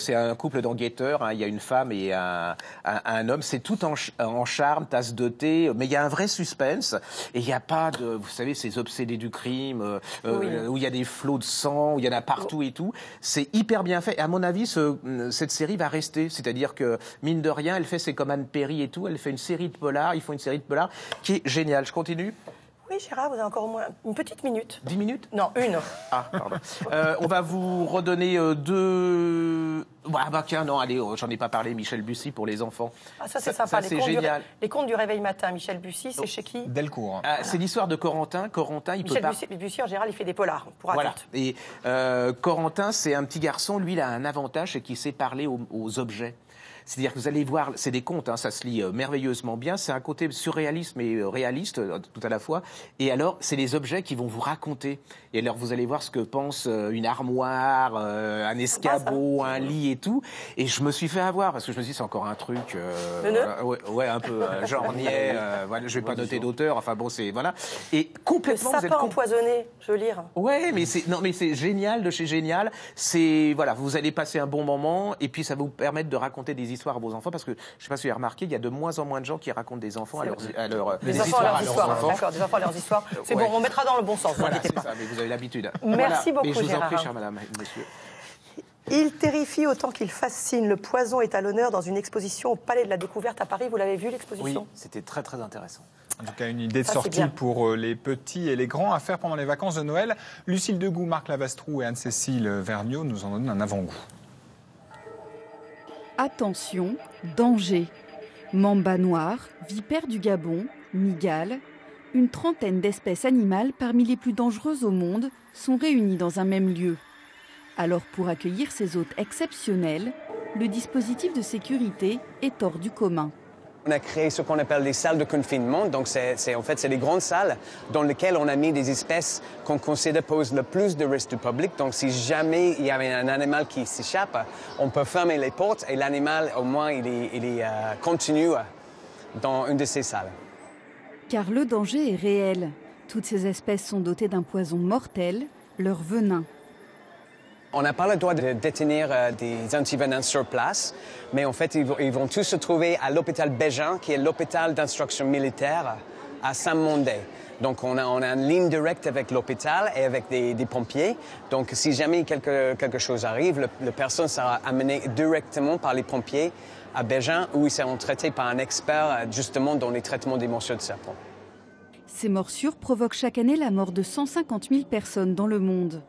d'enquêteurs. Hein, il y a une femme et un homme. C'est tout en charme, tasse de thé, mais il y a un vrai suspense et il n'y a pas de, vous savez, ces obsédés du crime où il y a des flots de sang, où il y en a a partout et tout. C'est hyper bien fait. Et à mon avis, cette série va rester. C'est-à-dire que, mine de rien, elle fait ses comme Anne Perry et tout. Elle fait une série de polars. Ils font une série de polars qui est géniale. Je continue? Oui, Gérard, vous avez encore au moins une petite minute. 10 minutes? Non, une. Ah, pardon. On va vous redonner deux... tiens, non, allez, j'en ai pas parlé, Michel Bussy pour les enfants. Ah, ça c'est sympa. Ça, c'est génial. Les contes du réveil matin, Michel Bussy, c'est chez qui? Delcourt. C'est l'histoire de Corentin. Corentin, il Michel peut pas... Bussy, en général, il fait des polars pour adultes. Voilà. Et Corentin, c'est un petit garçon, lui, il a un avantage, c'est qu'il sait parler aux objets. C'est-à-dire que vous allez voir, c'est des contes, ça se lit merveilleusement bien. C'est un côté surréaliste mais réaliste tout à la fois. Et alors, c'est les objets qui vont vous raconter. Et alors, vous allez voir ce que pense une armoire, un escabeau, un lit et tout. Et je me suis fait avoir parce que je me suis dit, c'est encore un truc, ouais, un peu genre niais. Voilà, je vais pas noter d'auteur. Enfin bon, c'est voilà. Et complètement. Le sapin empoisonné, je veux lire. Ouais, mais c'est génial de chez génial. C'est voilà, vous allez passer un bon moment et puis ça va vous permettre de raconter des histoires à vos enfants parce que je sais pas si vous avez remarqué, il y a de moins en moins de gens qui racontent des enfants à leurs histoires. D'accord, des enfants à leurs histoires. C'est bon, on mettra dans le bon sens. Voilà, c'est ça, mais vous avez l'habitude. Merci beaucoup, Gérard. Et je vous en prie, Gérard. chère madame, monsieur. Il terrifie autant qu'il fascine. Le poison est à l'honneur dans une exposition au Palais de la Découverte à Paris. Vous l'avez vu, l'exposition? Oui, c'était très très intéressant. En tout cas, une idée de sortie pour les petits et les grands à faire pendant les vacances de Noël. Lucille Degout, Marc Lavastrou et Anne-Cécile Vergniaud nous en donnent un avant-goût. Attention, danger. Mamba noir, vipère du Gabon, mygale, une trentaine d'espèces animales parmi les plus dangereuses au monde sont réunies dans un même lieu. Alors pour accueillir ces hôtes exceptionnels, le dispositif de sécurité est hors du commun. On a créé ce qu'on appelle des salles de confinement. Donc, c'est des grandes salles dans lesquelles on a mis des espèces qu'on considère posent le plus de risques du public. Donc, si jamais il y avait un animal qui s'échappe, on peut fermer les portes et l'animal, au moins, il est contenu dans une de ces salles. Car le danger est réel. Toutes ces espèces sont dotées d'un poison mortel, leur venin. On n'a pas le droit de détenir des antivenins sur place, mais en fait, ils vont tous se trouver à l'hôpital Bégin, qui est l'hôpital d'instruction militaire à Saint-Mandé. Donc, on a une ligne directe avec l'hôpital et avec des pompiers. Donc, si jamais quelque chose arrive, la personne sera amenée directement par les pompiers à Bégin, où ils seront traités par un expert justement dans les traitements des morsures de serpent. Ces morsures provoquent chaque année la mort de 150 000 personnes dans le monde.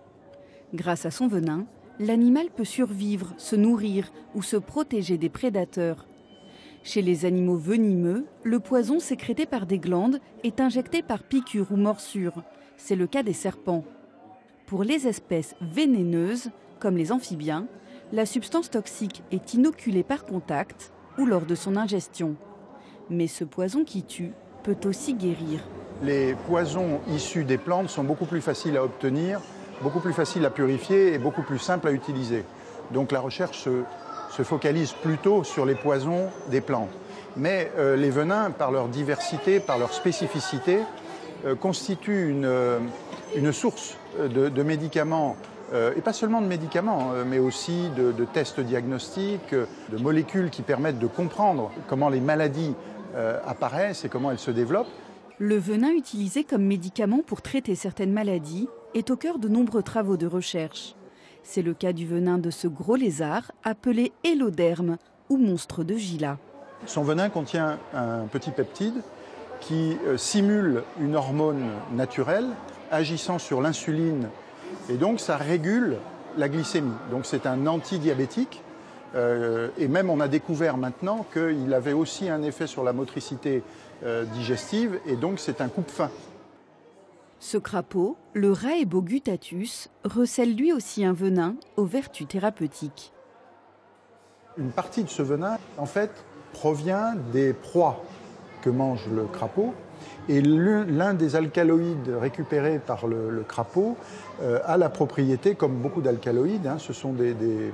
Grâce à son venin, l'animal peut survivre, se nourrir ou se protéger des prédateurs. Chez les animaux venimeux, le poison sécrété par des glandes est injecté par piqûre ou morsure. C'est le cas des serpents. Pour les espèces vénéneuses, comme les amphibiens, la substance toxique est inoculée par contact ou lors de son ingestion. Mais ce poison qui tue peut aussi guérir. Les poisons issus des plantes sont beaucoup plus faciles à obtenir, beaucoup plus faciles à purifier et beaucoup plus simples à utiliser. Donc la recherche se focalise plutôt sur les poisons des plantes. Mais les venins, par leur diversité, par leur spécificité, constituent une source de médicaments, et pas seulement de médicaments, mais aussi de tests diagnostiques, de molécules qui permettent de comprendre comment les maladies apparaissent et comment elles se développent. Le venin utilisé comme médicament pour traiter certaines maladies est au cœur de nombreux travaux de recherche. C'est le cas du venin de ce gros lézard appelé héloderme ou monstre de Gila. Son venin contient un petit peptide qui simule une hormone naturelle agissant sur l'insuline et donc ça régule la glycémie. Donc c'est un antidiabétique et même on a découvert maintenant qu'il avait aussi un effet sur la motricité digestive et donc c'est un coupe-faim. Ce crapaud, le Rhaebogutatus, recèle lui aussi un venin aux vertus thérapeutiques. Une partie de ce venin, en fait, provient des proies que mange le crapaud. Et l'un des alcaloïdes récupérés par le crapaud a la propriété, comme beaucoup d'alcaloïdes, ce sont des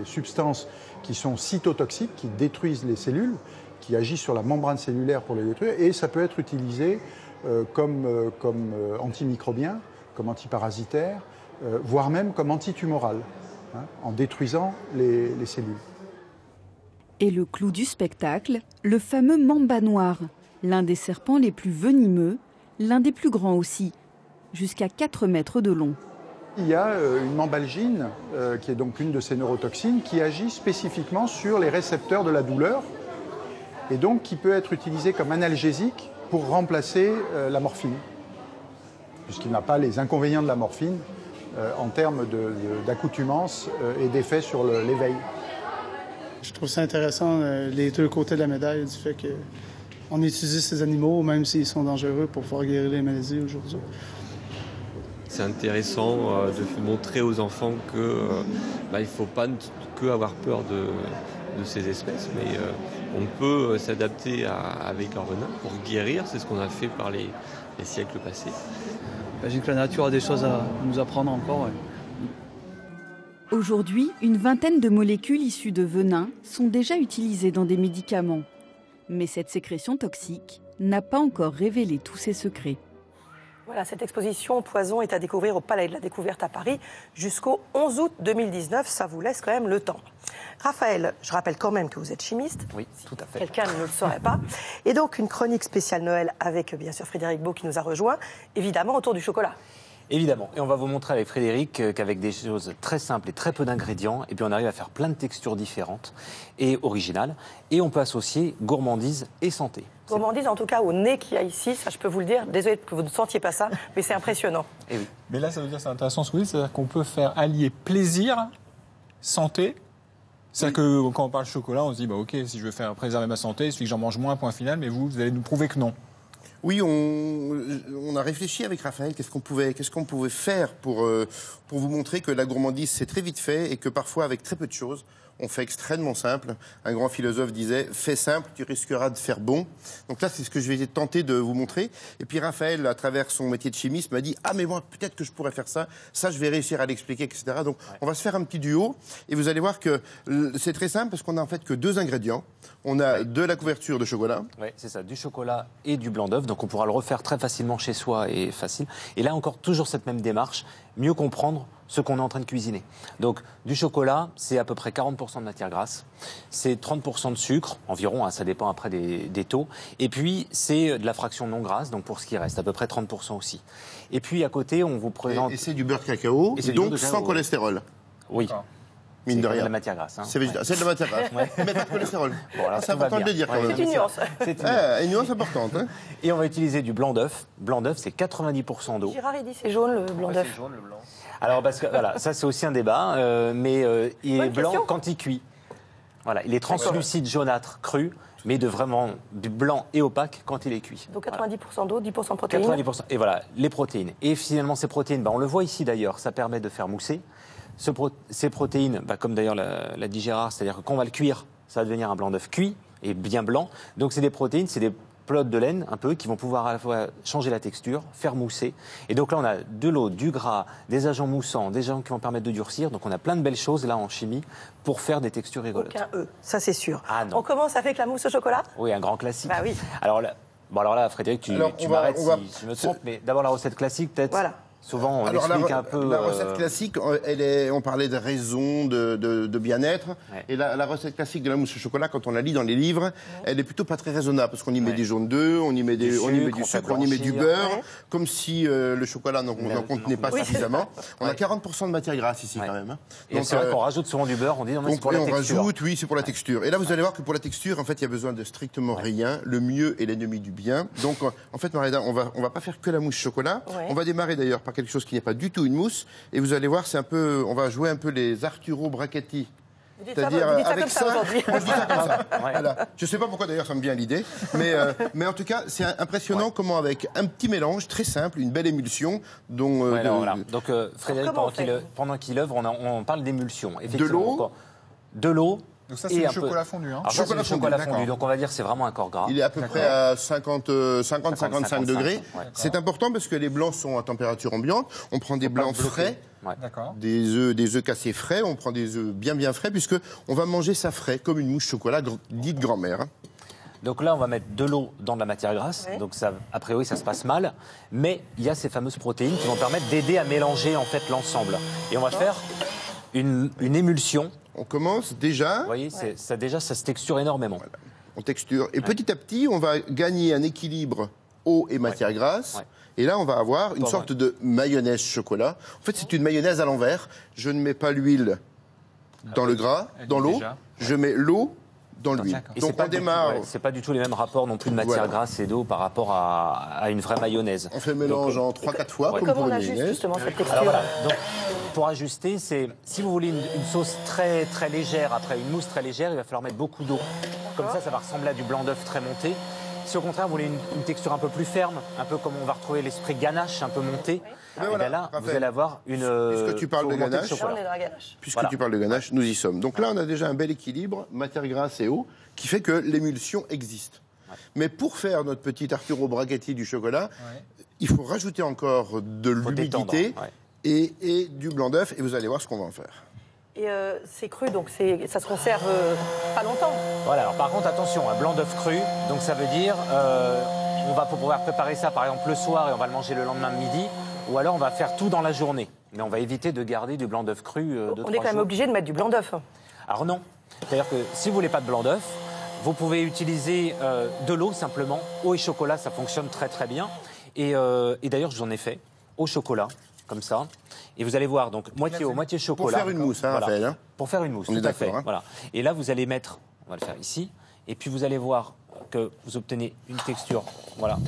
substances qui sont cytotoxiques, qui détruisent les cellules, qui agissent sur la membrane cellulaire pour les détruire, et ça peut être utilisé comme antimicrobien, comme antiparasitaire, voire même comme antitumoral, en détruisant les cellules. Et le clou du spectacle, le fameux mamba noir, l'un des serpents les plus venimeux, l'un des plus grands aussi, jusqu'à 4 mètres de long. Il y a une membalgine, qui est donc une de ces neurotoxines, qui agit spécifiquement sur les récepteurs de la douleur et donc qui peut être utilisée comme analgésique pour remplacer la morphine, puisqu'il n'a pas les inconvénients de la morphine en termes d'accoutumance et d'effet sur l'éveil. Je trouve ça intéressant, les deux côtés de la médaille, du fait qu'on utilise ces animaux, même s'ils sont dangereux, pour pouvoir guérir les maladies aujourd'hui. C'est intéressant de montrer aux enfants que il ne faut pas que avoir peur de ces espèces, mais on peut s'adapter avec leur venin pour guérir. C'est ce qu'on a fait par les siècles passés. J'imagine que la nature a des choses à nous apprendre encore. Ouais. Aujourd'hui, une vingtaine de molécules issues de venin sont déjà utilisées dans des médicaments. Mais cette sécrétion toxique n'a pas encore révélé tous ses secrets. Voilà, cette exposition Poison est à découvrir au Palais de la Découverte à Paris jusqu'au 11 août 2019. Ça vous laisse quand même le temps. Raphaël, je rappelle quand même que vous êtes chimiste. Oui, tout à fait. Quelqu'un ne le saurait pas. Et donc une chronique spéciale Noël avec bien sûr Frédéric Beau qui nous a rejoint, évidemment autour du chocolat. Évidemment. Et on va vous montrer avec Frédéric qu'avec des choses très simples et très peu d'ingrédients, on arrive à faire plein de textures différentes et originales. Et on peut associer gourmandise et santé. Gourmandise, en tout cas, au nez qu'il y a ici, ça je peux vous le dire. Désolé que vous ne sentiez pas ça, mais c'est impressionnant. Et oui. Mais là, ça veut dire c'est intéressant ce que vous dites, c'est-à-dire qu'on peut faire allier plaisir, santé. C'est-à-dire que quand on parle chocolat, on se dit, ok, si je veux faire préserver ma santé, il suffit que j'en mange moins, point final, mais vous allez nous prouver que non. Oui, on a réfléchi avec Raphaël qu'est-ce qu'on pouvait faire pour vous montrer que la gourmandise c'est très vite fait et que parfois avec très peu de choses on fait extrêmement simple. Un grand philosophe disait fais simple, tu risqueras de faire bon. Donc là c'est ce que je vais tenter de vous montrer. Et puis Raphaël, à travers son métier de chimiste, m'a dit mais moi peut-être que je pourrais faire ça. Ça je vais réussir à l'expliquer, etc. Donc on va se faire un petit duo et vous allez voir que c'est très simple parce qu'on a en fait que 2 ingrédients. On a de la couverture de chocolat. Oui, c'est ça, du chocolat et du blanc d'œuf. Donc on pourra le refaire très facilement chez soi et facile. Et là encore, toujours cette même démarche, mieux comprendre ce qu'on est en train de cuisiner. Donc du chocolat, c'est à peu près 40% de matière grasse. C'est 30% de sucre, environ, ça dépend après des taux. Et puis c'est de la fraction non grasse, donc pour ce qui reste, à peu près 30% aussi. Et puis à côté, on vous présente... Et c'est du beurre de cacao, donc sans cholestérol. Oui. Mine de rien. C'est de la matière grasse. C'est de la matière grasse. Mais pas de cholestérol. Bon, alors, c'est important de le dire quand même. C'est une nuance. Une nuance importante. Hein. Et on va utiliser du blanc d'œuf. Blanc d'œuf, c'est 90% d'eau. Girard, il dit c'est jaune le blanc d'œuf. C'est jaune le blanc. Alors, parce que voilà, ça c'est aussi un débat, mais il est blanc quand il cuit. Voilà, il est translucide, jaunâtre, cru, mais de vraiment du blanc et opaque quand il est cuit. Donc 90% d'eau, 10% de protéines. 90%. Et voilà, les protéines. Et finalement, ces protéines, on le voit ici d'ailleurs, ça permet de faire mousser. Ces protéines, comme d'ailleurs l'a dit Gérard, c'est-à-dire que quand on va le cuire, ça va devenir un blanc d'œuf cuit et bien blanc. Donc c'est des protéines, c'est des pelotes de laine un peu qui vont pouvoir à la fois changer la texture, faire mousser. Et donc là on a de l'eau, du gras, des agents moussants, des agents qui vont permettre de durcir. Donc on a plein de belles choses là en chimie pour faire des textures rigolotes. Aucun ça c'est sûr. Ah, non. On commence avec la mousse au chocolat ? Oui, un grand classique. Bah oui. Alors là, Frédéric, tu m'arrêtes si je me trompe, mais d'abord la recette classique peut-être. Voilà. Souvent, on explique un peu... La recette classique, on parlait de raison, de bien-être. Ouais. Et la recette classique de la mousse au chocolat, quand on la lit dans les livres, elle est plutôt pas très raisonnable. Parce qu'on y met des jaunes d'œufs, on y met du sucre, on y met du beurre. Comme si le chocolat n'en contenait pas suffisamment. On a 40% de matière grasse ici quand même. Hein. Et c'est vrai qu'on rajoute souvent du beurre, on dit non mais c'est pour la texture. On rajoute, oui, c'est pour la texture. Et là, vous allez voir que pour la texture, en fait, il y a besoin de strictement rien. Le mieux est l'ennemi du bien. Donc, en fait, Marie-Hélène, on va pas faire que la mousse chocolat. On va démarrer d'ailleurs par quelque chose qui n'est pas du tout une mousse, et vous allez voir, on va jouer un peu les Arturo Brachetti. C'est-à-dire avec ça, moi je dis ça comme ça. Voilà. Je ne sais pas pourquoi d'ailleurs ça me vient l'idée, mais en tout cas c'est impressionnant comment avec un petit mélange très simple, une belle émulsion dont... voilà. Donc Frédéric, pendant qu'il œuvre, on parle d'émulsion. De l'eau. Donc ça, c'est le chocolat fondu. Hein. Alors ça, chocolat fondu. Donc on va dire que c'est vraiment un corps gras. Il est à peu près à 50-55 degrés. Ouais, c'est important parce que les blancs sont à température ambiante. On prend des blancs frais, des œufs cassés frais. On prend des œufs bien frais puisque on va manger ça frais comme une mousse chocolat dite grand-mère. Hein. Donc là, on va mettre de l'eau dans de la matière grasse. Ouais. Donc ça, a priori, ça se passe mal. Mais il y a ces fameuses protéines qui vont permettre d'aider à mélanger en fait l'ensemble. Et on va faire une émulsion. On commence déjà. Vous voyez, ça se texture énormément. Voilà. On texture. Et petit à petit, on va gagner un équilibre eau et matière grasse. Ouais. Et là, on va avoir une sorte de mayonnaise chocolat. En fait, c'est une mayonnaise à l'envers. Je ne mets pas l'huile dans le gras, dans l'eau. Je mets l'eau dans l'huile. Donc on démarre. C'est pas du tout les mêmes rapports non plus de matière grasse et d'eau par rapport à une vraie mayonnaise. On fait le mélange en 3-4 fois. Comme pour on une ajuste mayonnaise. justement cette texture. Alors voilà. Donc, pour ajuster, c'est si vous voulez une sauce très très légère, après une mousse très légère, il va falloir mettre beaucoup d'eau. Comme ça va ressembler à du blanc d'œuf très monté. Si au contraire vous voulez une texture un peu plus ferme, un peu comme on va retrouver l'esprit ganache, un peu monté, et voilà, là parfait. vous allez avoir une. Puisque tu parles de ganache, Puisque tu parles de ganache, nous y sommes. Donc là, on a déjà un bel équilibre matière grasse et eau qui fait que l'émulsion existe. Mais pour faire notre petit Arturo Brachetti du chocolat, il faut rajouter encore de l'humidité et du blanc d'œuf, et vous allez voir ce qu'on va en faire. Et c'est cru, donc ça se conserve pas longtemps. Voilà, alors par contre, attention, un blanc d'œuf cru, donc ça veut dire on va pouvoir préparer ça par exemple le soir et on va le manger le lendemain de midi, ou alors on va faire tout dans la journée. Mais on va éviter de garder du blanc d'œuf cru de 3 jours. On est quand même obligé de mettre du blanc d'œuf. Alors non, c'est-à-dire que si vous voulez pas de blanc d'œuf, vous pouvez utiliser de l'eau simplement. Eau et chocolat, ça fonctionne très très bien. Et d'ailleurs, j'en ai fait au chocolat, comme ça. Et vous allez voir, donc moitié eau, moitié chocolat. Pour faire une mousse, hein, voilà. Raphaël. Hein. Pour faire une mousse, on tout est à fait. d'accord. Hein. Voilà. Et là, vous allez mettre, on va le faire ici, et puis vous allez voir que vous obtenez une texture, voilà.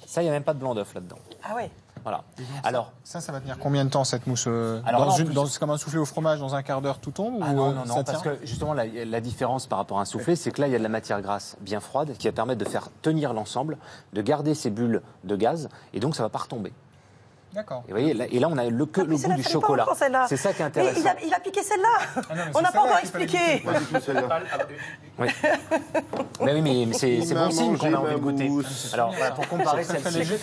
Ça, il n'y a même pas de blanc d'œuf là-dedans. Ah ouais. Voilà. Alors, ça va tenir combien de temps cette mousse c'est comme un soufflé au fromage, dans un quart d'heure tout tombe Non, parce que justement la différence par rapport à un soufflé, c'est que là il y a de la matière grasse bien froide qui va permettre de faire tenir l'ensemble, de garder ces bulles de gaz, et donc ça ne va pas retomber. D'accord. Et, vous voyez, là, on a le goût du chocolat. C'est ça qui est intéressant. Mais il a piqué celle-là. On n'a pas encore expliqué. Oui. Mais oui, mais c'est bon signe qu'on a envie de goûter. Alors, voilà, pour comparer celle-ci,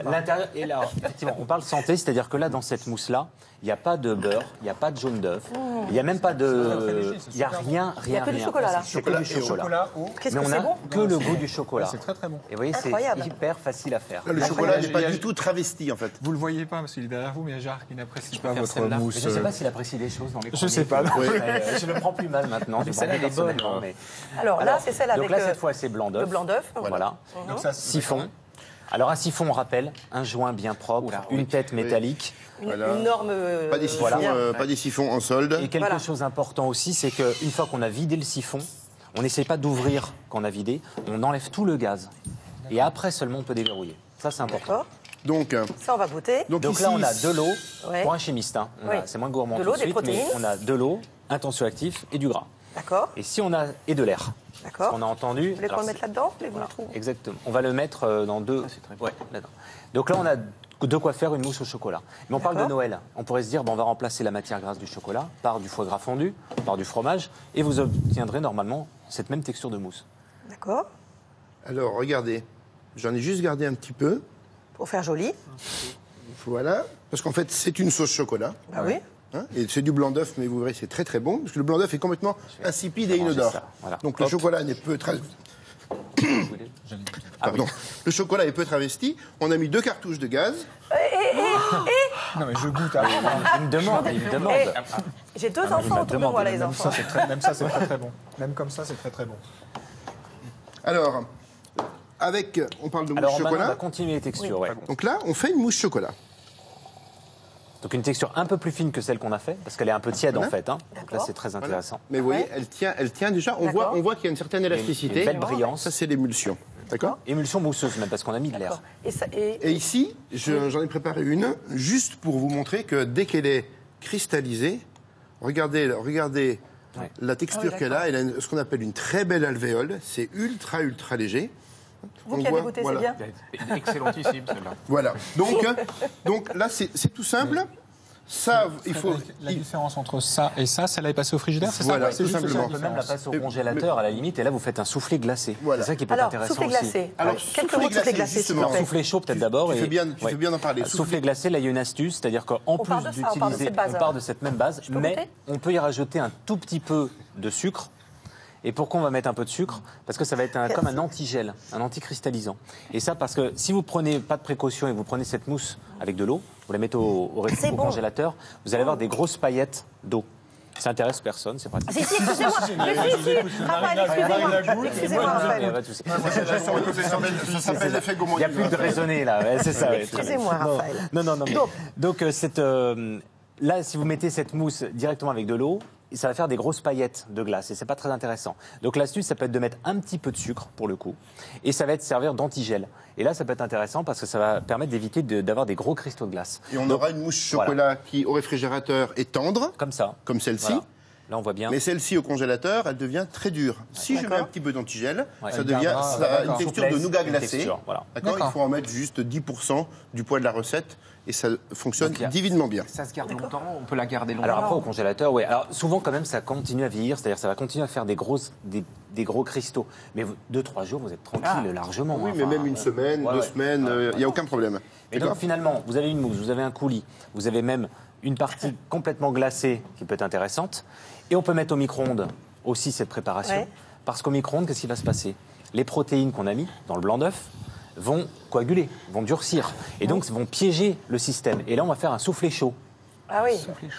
l'intérieur, et là, effectivement, on parle santé, c'est-à-dire que là, dans cette mousse-là, il n'y a pas de beurre, il n'y a pas de jaune d'œuf, il n'y a même pas de... Il n'y a rien. Il n'y a que du chocolat, là. C'est que du chocolat. Qu'est-ce Mais que on c'est a bon que le goût du chocolat. C'est très très bon. Et vous voyez, c'est hyper facile à faire. Là, le chocolat n'est pas du tout travesti, en fait. Vous le voyez pas, parce qu'il est derrière vous, mais il y a Gérard qui n'apprécie pas votre mousse. Je ne sais pas s'il apprécie des choses dans les Je ne sais pas. Je le prends plus mal maintenant. Celle-là, elle est bonne. Alors là, c'est celle avec... Donc là, cette fois, c'est blanc d'œuf. Le blanc d'œuf. Voilà. Siphon. Alors un siphon, on rappelle, un joint bien propre, une tête métallique. Une norme... Pas des siphons, pas des siphons en solde. Et quelque chose d'important aussi, c'est qu'une fois qu'on a vidé le siphon, on n'essaie pas d'ouvrir quand on a vidé, on enlève tout le gaz. Et après seulement, on peut déverrouiller. Ça, c'est important. Donc, ça, on va goûter. Donc là, on a de l'eau, pour un chimiste. Hein. C'est moins gourmand tout de suite, mais on a de l'eau, un tensioactif et du gras. D'accord. Et si on a... Et de l'air. D'accord. On a entendu... Vous voulez qu'on le mette là-dedans? Voilà. Exactement. On va le mettre dans deux... là-dedans. Donc là, on a de quoi faire une mousse au chocolat. Mais on parle de Noël. On pourrait se dire, on va remplacer la matière grasse du chocolat par du foie gras fondu, par du fromage, et vous obtiendrez normalement cette même texture de mousse. D'accord. Alors, regardez. J'en ai juste gardé un petit peu. Pour faire joli. Voilà. Parce qu'en fait, c'est une sauce chocolat. Ah oui. Hein, et c'est du blanc d'œuf, mais vous verrez, c'est très très bon, parce que le blanc d'œuf est complètement insipide et inodore. Voilà. Donc le chocolat n'est peu Pardon. Le chocolat est peu travesti. On a mis 2 cartouches de gaz. Non mais je goûte. Il me demande. J'ai 2 enfants autour de moi, les enfants. Même ça, c'est très très bon. Même comme ça, c'est très très bon. Alors, on parle de mousse chocolat. On va continuer les textures. Oui. Donc là, on fait une mousse chocolat. Donc une texture un peu plus fine que celle qu'on a fait, parce qu'elle est un peu tiède en fait. Hein. Donc là, c'est très intéressant. Mais vous voyez, elle tient déjà. On voit qu'il y a une certaine élasticité. Une belle brillance. Ça, c'est l'émulsion. D'accord. Émulsion mousseuse même, parce qu'on a mis de l'air. Et ici, j'en ai préparé une, juste pour vous montrer que dès qu'elle est cristallisée, regardez la texture qu'elle a. Elle a ce qu'on appelle une très belle alvéole. C'est ultra léger. Vous qui avez goûté, c'est bien. Excellentissime, celle-là. Voilà. Donc là, c'est tout simple. Ça, il faut... La différence entre ça et ça, celle-là est passée au frigidaire, c'est voilà, ça? tout simplement. On peut même la passer au congélateur à la limite, et là vous faites un soufflé glacé. Voilà. C'est ça qui peut être intéressant soufflé glacé. aussi. Alors, quelques mots de soufflé glacé, s'il vous plaît. Soufflé chaud peut-être d'abord. Tu fais bien en parler. Soufflé glacé, là il y a une astuce, c'est-à-dire qu'en plus d'utiliser, on part de cette même base, mais on peut y rajouter un tout petit peu de sucre. Et pourquoi on va mettre un peu de sucre? Parce que ça va être comme un antigel, un anticristallisant. Et ça parce que si vous prenez pas de précaution et vous prenez cette mousse avec de l'eau, vous la mettez au congélateur, vous allez avoir des grosses paillettes d'eau. Ça intéresse personne, c'est pratique. Si, excusez-moi. Raphaël, excusez-moi. Raphaël. Ça s'appelle l'effet Gaumont. Il n'y a plus de raisonner là, ouais, c'est ça. Ouais, excusez-moi, Raphaël. Non. Donc là, si vous mettez cette mousse directement avec de l'eau, ça va faire des grosses paillettes de glace et c'est pas très intéressant. Donc l'astuce, ça peut être de mettre un petit peu de sucre pour le coup et ça va être servir d'antigel. Et là, ça peut être intéressant parce que ça va permettre d'éviter d'avoir des gros cristaux de glace. Et on aura une mousse chocolat qui, au réfrigérateur, est tendre. Comme ça. Comme celle-ci. Voilà. Là, on voit bien. Mais celle-ci, au congélateur, elle devient très dure. Si je mets un petit peu d'antigel, ça devient une texture de nougat glacé. D'accord. Il faut en mettre juste 10% du poids de la recette. Et ça fonctionne divinement bien. Ça se garde longtemps, on peut la garder longtemps. Alors après, au congélateur, oui. Alors souvent, quand même, ça continue à vieillir, c'est-à-dire ça va continuer à faire des gros cristaux. Mais 2-3 jours, vous êtes tranquille largement. Oui, mais même une semaine, 2 semaines, il n'y a aucun problème. Et donc finalement, vous avez une mousse, vous avez un coulis, vous avez même une partie complètement glacée qui peut être intéressante. Et on peut mettre au micro-ondes aussi cette préparation. Ouais. Parce qu'au micro-ondes, qu'est-ce qui va se passer? Les protéines qu'on a mis dans le blanc d'œuf vont coaguler, vont durcir, et donc vont piéger le système. Et là, on va faire un soufflé chaud. Ah oui.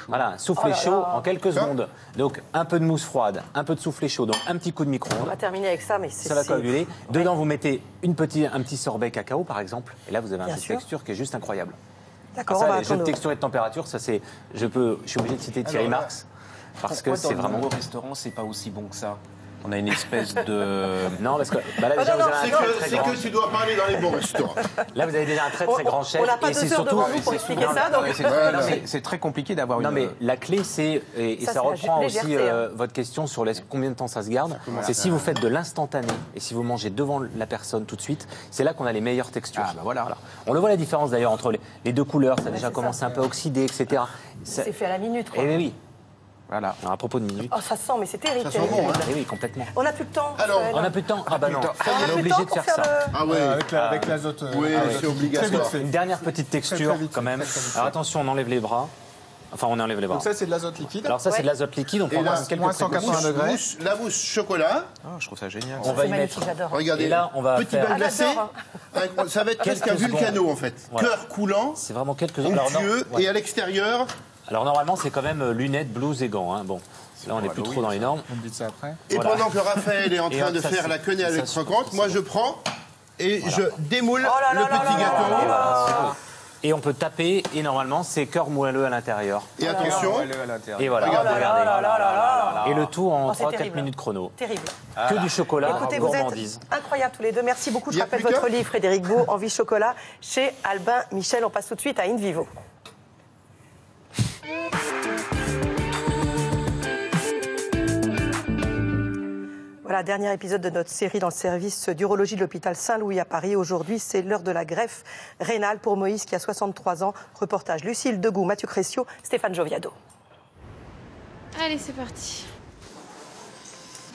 Voilà, un soufflé chaud en quelques secondes. Donc, un peu de mousse froide, un peu de soufflé chaud, donc un petit coup de micro-ondes. On va terminer avec ça, mais ça va coaguler. Dedans, vous mettez un petit sorbet cacao, par exemple, et là, vous avez une texture qui est juste incroyable. D'accord. Ça, les jeux de texture et de température, ça c'est, je suis obligé de citer Thierry Marx, parce que c'est vraiment. Au restaurant, c'est pas aussi bon que ça. On a une espèce de... Non, parce que là, déjà, c'est que tu dois parler dans les bons restaurants. Là, vous avez déjà un très grand chef. On n'a pas 2 heures devant vous pour expliquer ça. C'est très compliqué d'avoir une... Non, mais la clé, c'est, et ça reprend aussi votre question sur combien de temps ça se garde, c'est si vous faites de l'instantané et si vous mangez devant la personne tout de suite, c'est là qu'on a les meilleures textures. Ah, bah voilà. On le voit la différence d'ailleurs entre les deux couleurs, ça a déjà commencé un peu à oxyder, etc. C'est fait à la minute, quoi. Eh oui. Voilà, à propos de minutes. Oh, ça sent, mais c'est terrible. Ça sent bon, hein. Oui, complètement. On n'a plus de temps. Alors, on n'a plus de temps. Ah bah non, on est obligé de faire ça. Ah ouais, avec l'azote. Oui, c'est obligatoire. Une dernière petite texture quand même. Alors attention, on enlève les bras. Enfin, on enlève les bras. Donc ça, c'est de l'azote liquide. Alors ça, c'est de l'azote liquide. On prend moins 180 degrés. La mousse chocolat. Je trouve ça génial. On va y mettre. Regardez. Et là, on va petit bain glacé. Ça va être presque un vulcano en fait. Cœur coulant. C'est vraiment quelques onctueux. Et à l'extérieur. Alors normalement, c'est quand même lunettes, blouse et gants. Bon. Là, on n'est plus trop dans les normes. Vous me dites ça après. Et pendant que Raphaël est en train de faire la quenelle croquante, moi je prends et je démoule le petit gâteau. Et on peut taper, et normalement, c'est cœur moelleux à l'intérieur. Et attention. Et voilà, regardez. Et le tout en 3-4 minutes chrono. Terrible. Que du chocolat, écoutez, gourmandise. Vous êtes incroyables tous les deux. Merci beaucoup. Je rappelle votre livre, Frédéric Beau, Envie chocolat, chez Albin Michel. On passe tout de suite à In Vivo. Voilà, dernier épisode de notre série dans le service d'urologie de l'hôpital Saint-Louis à Paris. Aujourd'hui, c'est l'heure de la greffe rénale pour Moïse qui a 63 ans. Reportage Lucille Degout, Mathieu Crescio, Stéphane Joviado. Allez, c'est parti.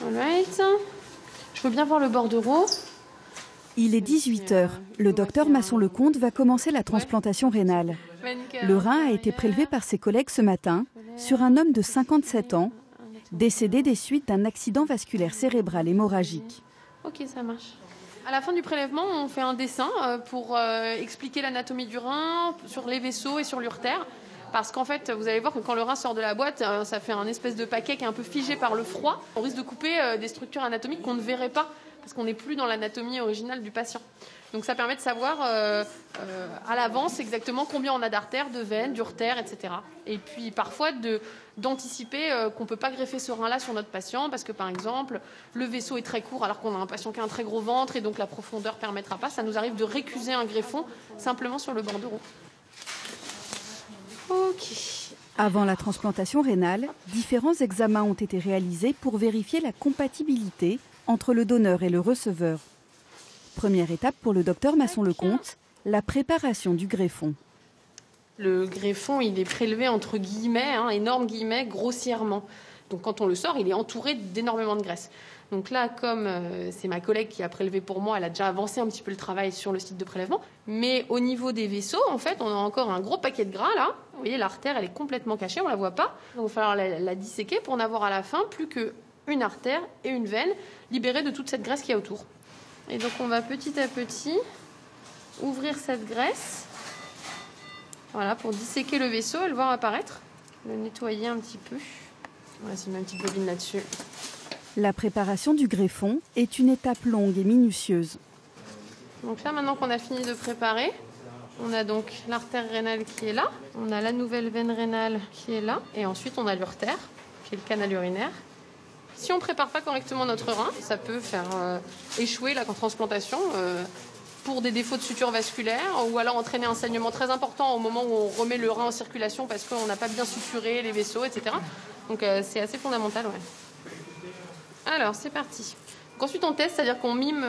Alright. Je veux bien voir le bordereau. Il est 18h. Le docteur Masson-Lecomte va commencer la transplantation rénale. Le rein a été prélevé par ses collègues ce matin sur un homme de 57 ans, décédé des suites d'un accident vasculaire cérébral hémorragique. Ok, ça marche. À la fin du prélèvement, on fait un dessin pour expliquer l'anatomie du rein, sur les vaisseaux et sur l'urtère. Parce qu'en fait, vous allez voir que quand le rein sort de la boîte, ça fait un espèce de paquet qui est un peu figé par le froid. On risque de couper des structures anatomiques qu'on ne verrait pas, parce qu'on n'est plus dans l'anatomie originale du patient. Donc ça permet de savoir à l'avance exactement combien on a d'artères, de veines, d'urtères, etc. Et puis parfois d'anticiper qu'on ne peut pas greffer ce rein-là sur notre patient parce que par exemple le vaisseau est très court alors qu'on a un patient qui a un très gros ventre et donc la profondeur ne permettra pas. Ça nous arrive de récuser un greffon simplement sur le bordereau. Ok. Avant la transplantation rénale, différents examens ont été réalisés pour vérifier la compatibilité entre le donneur et le receveur. Première étape pour le docteur Masson-Lecomte, la préparation du greffon. Le greffon, il est prélevé entre guillemets, énormes guillemets, grossièrement. Donc quand on le sort, il est entouré d'énormément de graisse. Donc là, comme c'est ma collègue qui a prélevé pour moi, elle a déjà avancé un petit peu le travail sur le site de prélèvement. Mais au niveau des vaisseaux, en fait, on a encore un gros paquet de gras là. Vous voyez, l'artère, elle est complètement cachée, on la voit pas. Donc il va falloir la disséquer pour n'avoir à la fin plus qu'une artère et une veine libérées de toute cette graisse qu'il y a autour. Et donc on va petit à petit ouvrir cette graisse, voilà, pour disséquer le vaisseau et le voir apparaître, le nettoyer un petit peu. Voici une petite bobine là-dessus. La préparation du greffon est une étape longue et minutieuse. Donc là, maintenant qu'on a fini de préparer, on a donc l'artère rénale qui est là, on a la nouvelle veine rénale qui est là, et ensuite on a l'urtère, qui est le canal urinaire. Si on ne prépare pas correctement notre rein, ça peut faire échouer la transplantation pour des défauts de suture vasculaire ou alors entraîner un saignement très important au moment où on remet le rein en circulation parce qu'on n'a pas bien suturé les vaisseaux, etc. Donc c'est assez fondamental, ouais. Alors, c'est parti. Donc, ensuite, on teste, c'est-à-dire qu'on mime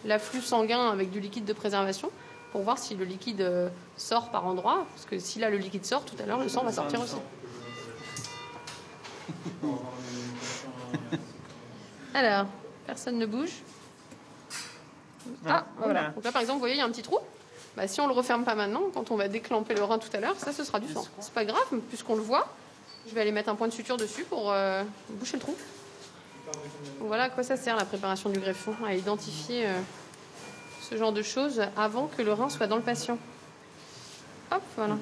l'afflux sanguin avec du liquide de préservation pour voir si le liquide sort par endroit. Parce que si là, le liquide sort, tout à l'heure, le sang va sortir aussi. Alors, personne ne bouge. Ah, voilà. Donc là, par exemple, vous voyez, il y a un petit trou. Bah, si on ne le referme pas maintenant, quand on va déclamper le rein tout à l'heure, ça, ce sera du sang. C'est pas grave, puisqu'on le voit. Je vais aller mettre un point de suture dessus pour boucher le trou. Donc voilà à quoi ça sert la préparation du greffon, à identifier ce genre de choses avant que le rein soit dans le patient. Hop, voilà.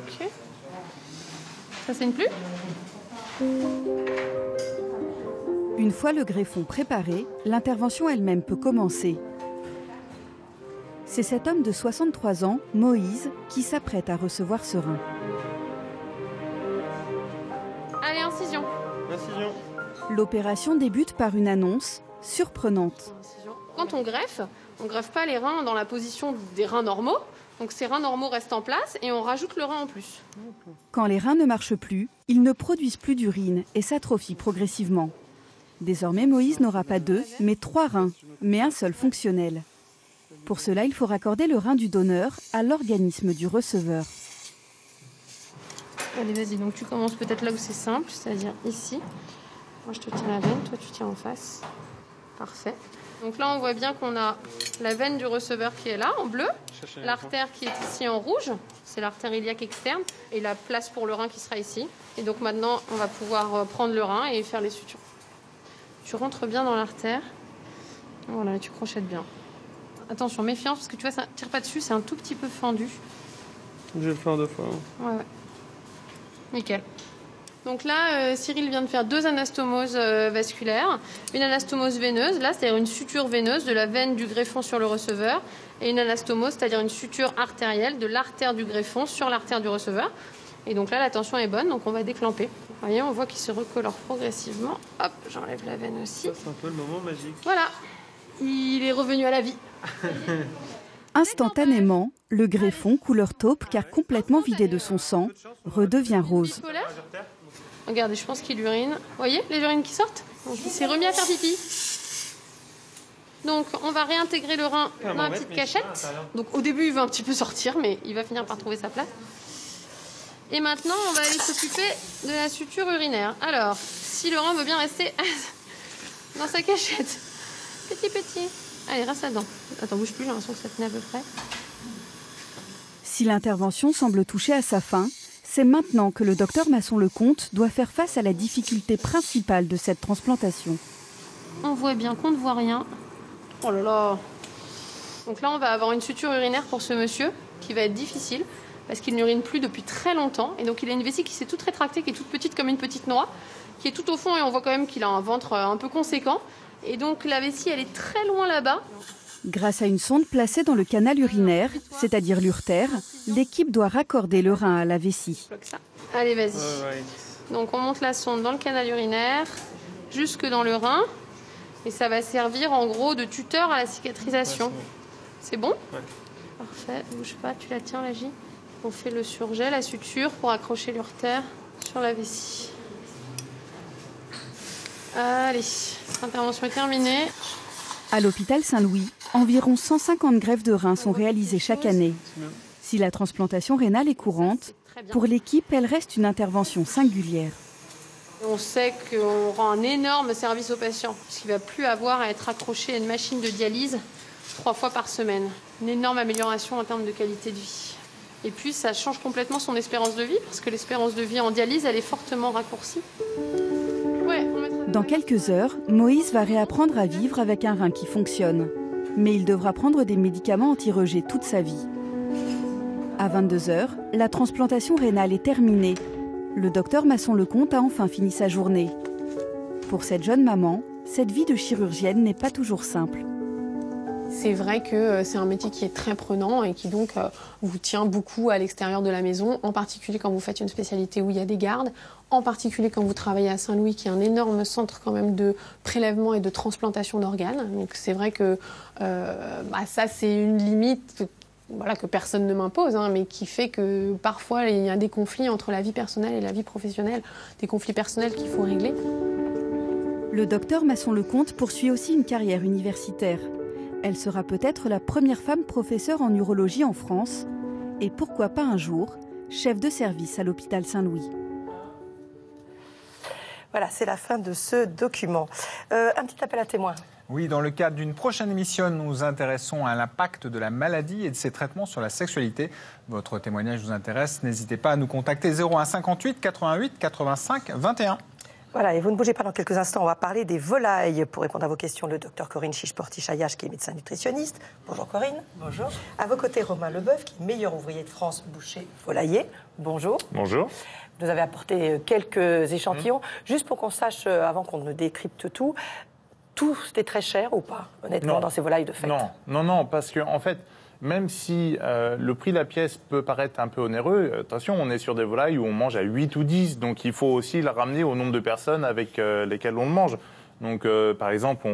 Ok. Ça saigne plus ? Une fois le greffon préparé, l'intervention elle-même peut commencer. C'est cet homme de 63 ans, Moïse, qui s'apprête à recevoir ce rein. Allez, incision. L'opération débute par une annonce surprenante. Quand on greffe pas les reins dans la position des reins normaux. Donc ces reins normaux restent en place et on rajoute le rein en plus. Quand les reins ne marchent plus, ils ne produisent plus d'urine et s'atrophient progressivement. Désormais, Moïse n'aura pas 2, mais 3 reins, mais un seul fonctionnel. Pour cela, il faut raccorder le rein du donneur à l'organisme du receveur. Allez, vas-y, donc tu commences peut-être là où c'est simple, c'est-à-dire ici. Moi, je te tiens la veine, toi, tu tiens en face. Parfait. Donc là, on voit bien qu'on a la veine du receveur qui est là, en bleu, l'artère qui est ici en rouge, c'est l'artère iliaque externe, et la place pour le rein qui sera ici. Et donc maintenant, on va pouvoir prendre le rein et faire les sutures. Tu rentres bien dans l'artère. Voilà, tu crochettes bien. Attention, méfiance, parce que tu vois, ça ne tire pas dessus, c'est un tout petit peu fendu. Je vais le faire 2 fois. Ouais. Nickel. Donc là, Cyril vient de faire 2 anastomoses vasculaires. Une anastomose veineuse, là, c'est-à-dire une suture veineuse de la veine du greffon sur le receveur. Et une anastomose, c'est-à-dire une suture artérielle de l'artère du greffon sur l'artère du receveur. Et donc là, la tension est bonne, donc on va déclamper. Vous voyez, on voit qu'il se recolore progressivement. Hop, j'enlève la veine aussi. Ça, c'est un peu le moment magique. Voilà, il est revenu à la vie. Instantanément, le greffon, couleur taupe car complètement vidé de son sang, redevient rose. Regardez, je pense qu'il urine. Vous voyez les urines qui sortent? Donc, il s'est remis à faire pipi. Donc on va réintégrer le rein dans la petite cachette. Donc au début il va un petit peu sortir, mais il va finir par trouver sa place. Et maintenant on va aller s'occuper de la suture urinaire. Alors, si le rein veut bien rester dans sa cachette. Petit. Allez, reste là-dedans. Attends, bouge plus, j'ai l'impression que ça tenait à peu près. Si l'intervention semble toucher à sa fin, c'est maintenant que le docteur Masson-Lecomte doit faire face à la difficulté principale de cette transplantation. On voit bien qu'on ne voit rien. Oh là là. Donc là, on va avoir une suture urinaire pour ce monsieur, qui va être difficile, parce qu'il n'urine plus depuis très longtemps. Et donc il a une vessie qui s'est toute rétractée, qui est toute petite comme une petite noix, qui est tout au fond, et on voit quand même qu'il a un ventre un peu conséquent. Et donc la vessie, elle est très loin là-bas. Grâce à une sonde placée dans le canal urinaire, c'est-à-dire l'urtère, l'équipe doit raccorder le rein à la vessie. Allez, vas-y. Donc on monte la sonde dans le canal urinaire, jusque dans le rein. Et ça va servir en gros de tuteur à la cicatrisation. C'est bon? Parfait, bouge pas, tu la tiens, la J. On fait le surjet, la suture pour accrocher l'urtère sur la vessie. Allez, cette intervention est terminée. À l'hôpital Saint-Louis, environ 150 greffes de reins sont réalisées chaque année. Si la transplantation rénale est courante, pour l'équipe, elle reste une intervention singulière. On sait qu'on rend un énorme service au patient, puisqu'il ne va plus avoir à être accroché à une machine de dialyse 3 fois par semaine. Une énorme amélioration en termes de qualité de vie. Et puis, ça change complètement son espérance de vie, parce que l'espérance de vie en dialyse, elle est fortement raccourcie. Dans quelques heures, Moïse va réapprendre à vivre avec un rein qui fonctionne. Mais il devra prendre des médicaments anti-rejet toute sa vie. À 22h, la transplantation rénale est terminée. Le docteur Masson-Lecomte a enfin fini sa journée. Pour cette jeune maman, cette vie de chirurgienne n'est pas toujours simple. C'est vrai que c'est un métier qui est très prenant et qui donc vous tient beaucoup à l'extérieur de la maison, en particulier quand vous faites une spécialité où il y a des gardes, en particulier quand vous travaillez à Saint-Louis, qui est un énorme centre quand même de prélèvement et de transplantation d'organes. Donc c'est vrai que ça c'est une limite que personne ne m'impose, mais qui fait que parfois il y a des conflits entre la vie personnelle et la vie professionnelle, des conflits personnels qu'il faut régler. Le docteur Masson-Lecomte poursuit aussi une carrière universitaire. Elle sera peut-être la première femme professeure en urologie en France et pourquoi pas un jour, chef de service à l'hôpital Saint-Louis. Voilà, c'est la fin de ce document. Un petit appel à témoins. Oui, dans le cadre d'une prochaine émission, nous nous intéressons à l'impact de la maladie et de ses traitements sur la sexualité. Votre témoignage vous intéresse, n'hésitez pas à nous contacter 01 58 88 85 21. Voilà, et vous ne bougez pas dans quelques instants, on va parler des volailles. Pour répondre à vos questions, le docteur Corinne Chiche-Portichaillache, qui est médecin nutritionniste. Bonjour Corinne. Bonjour. À vos côtés, Romain Leboeuf, qui est meilleur ouvrier de France, boucher volailler. Bonjour. Bonjour. Vous nous avez apporté quelques échantillons. Juste pour qu'on sache, avant qu'on ne décrypte tout c'était très cher ou pas, honnêtement, dans ces volailles de fête? Non, parce qu'en fait, même si le prix de la pièce peut paraître un peu onéreux, attention, on est sur des volailles où on mange à 8 ou 10, donc il faut aussi la ramener au nombre de personnes avec lesquelles on le mange. Donc, par exemple,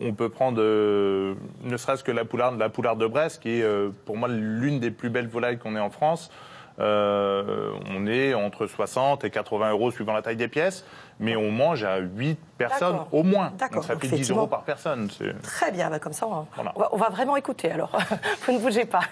on peut prendre ne serait-ce que la poularde de Brest, qui est pour moi l'une des plus belles volailles qu'on ait en France. On est entre 60 et 80 euros suivant la taille des pièces, mais on mange à 8 personnes au moins. Donc ça fait 10 euros par personne. Très bien, comme ça on va vraiment écouter alors. Vous ne bougez pas.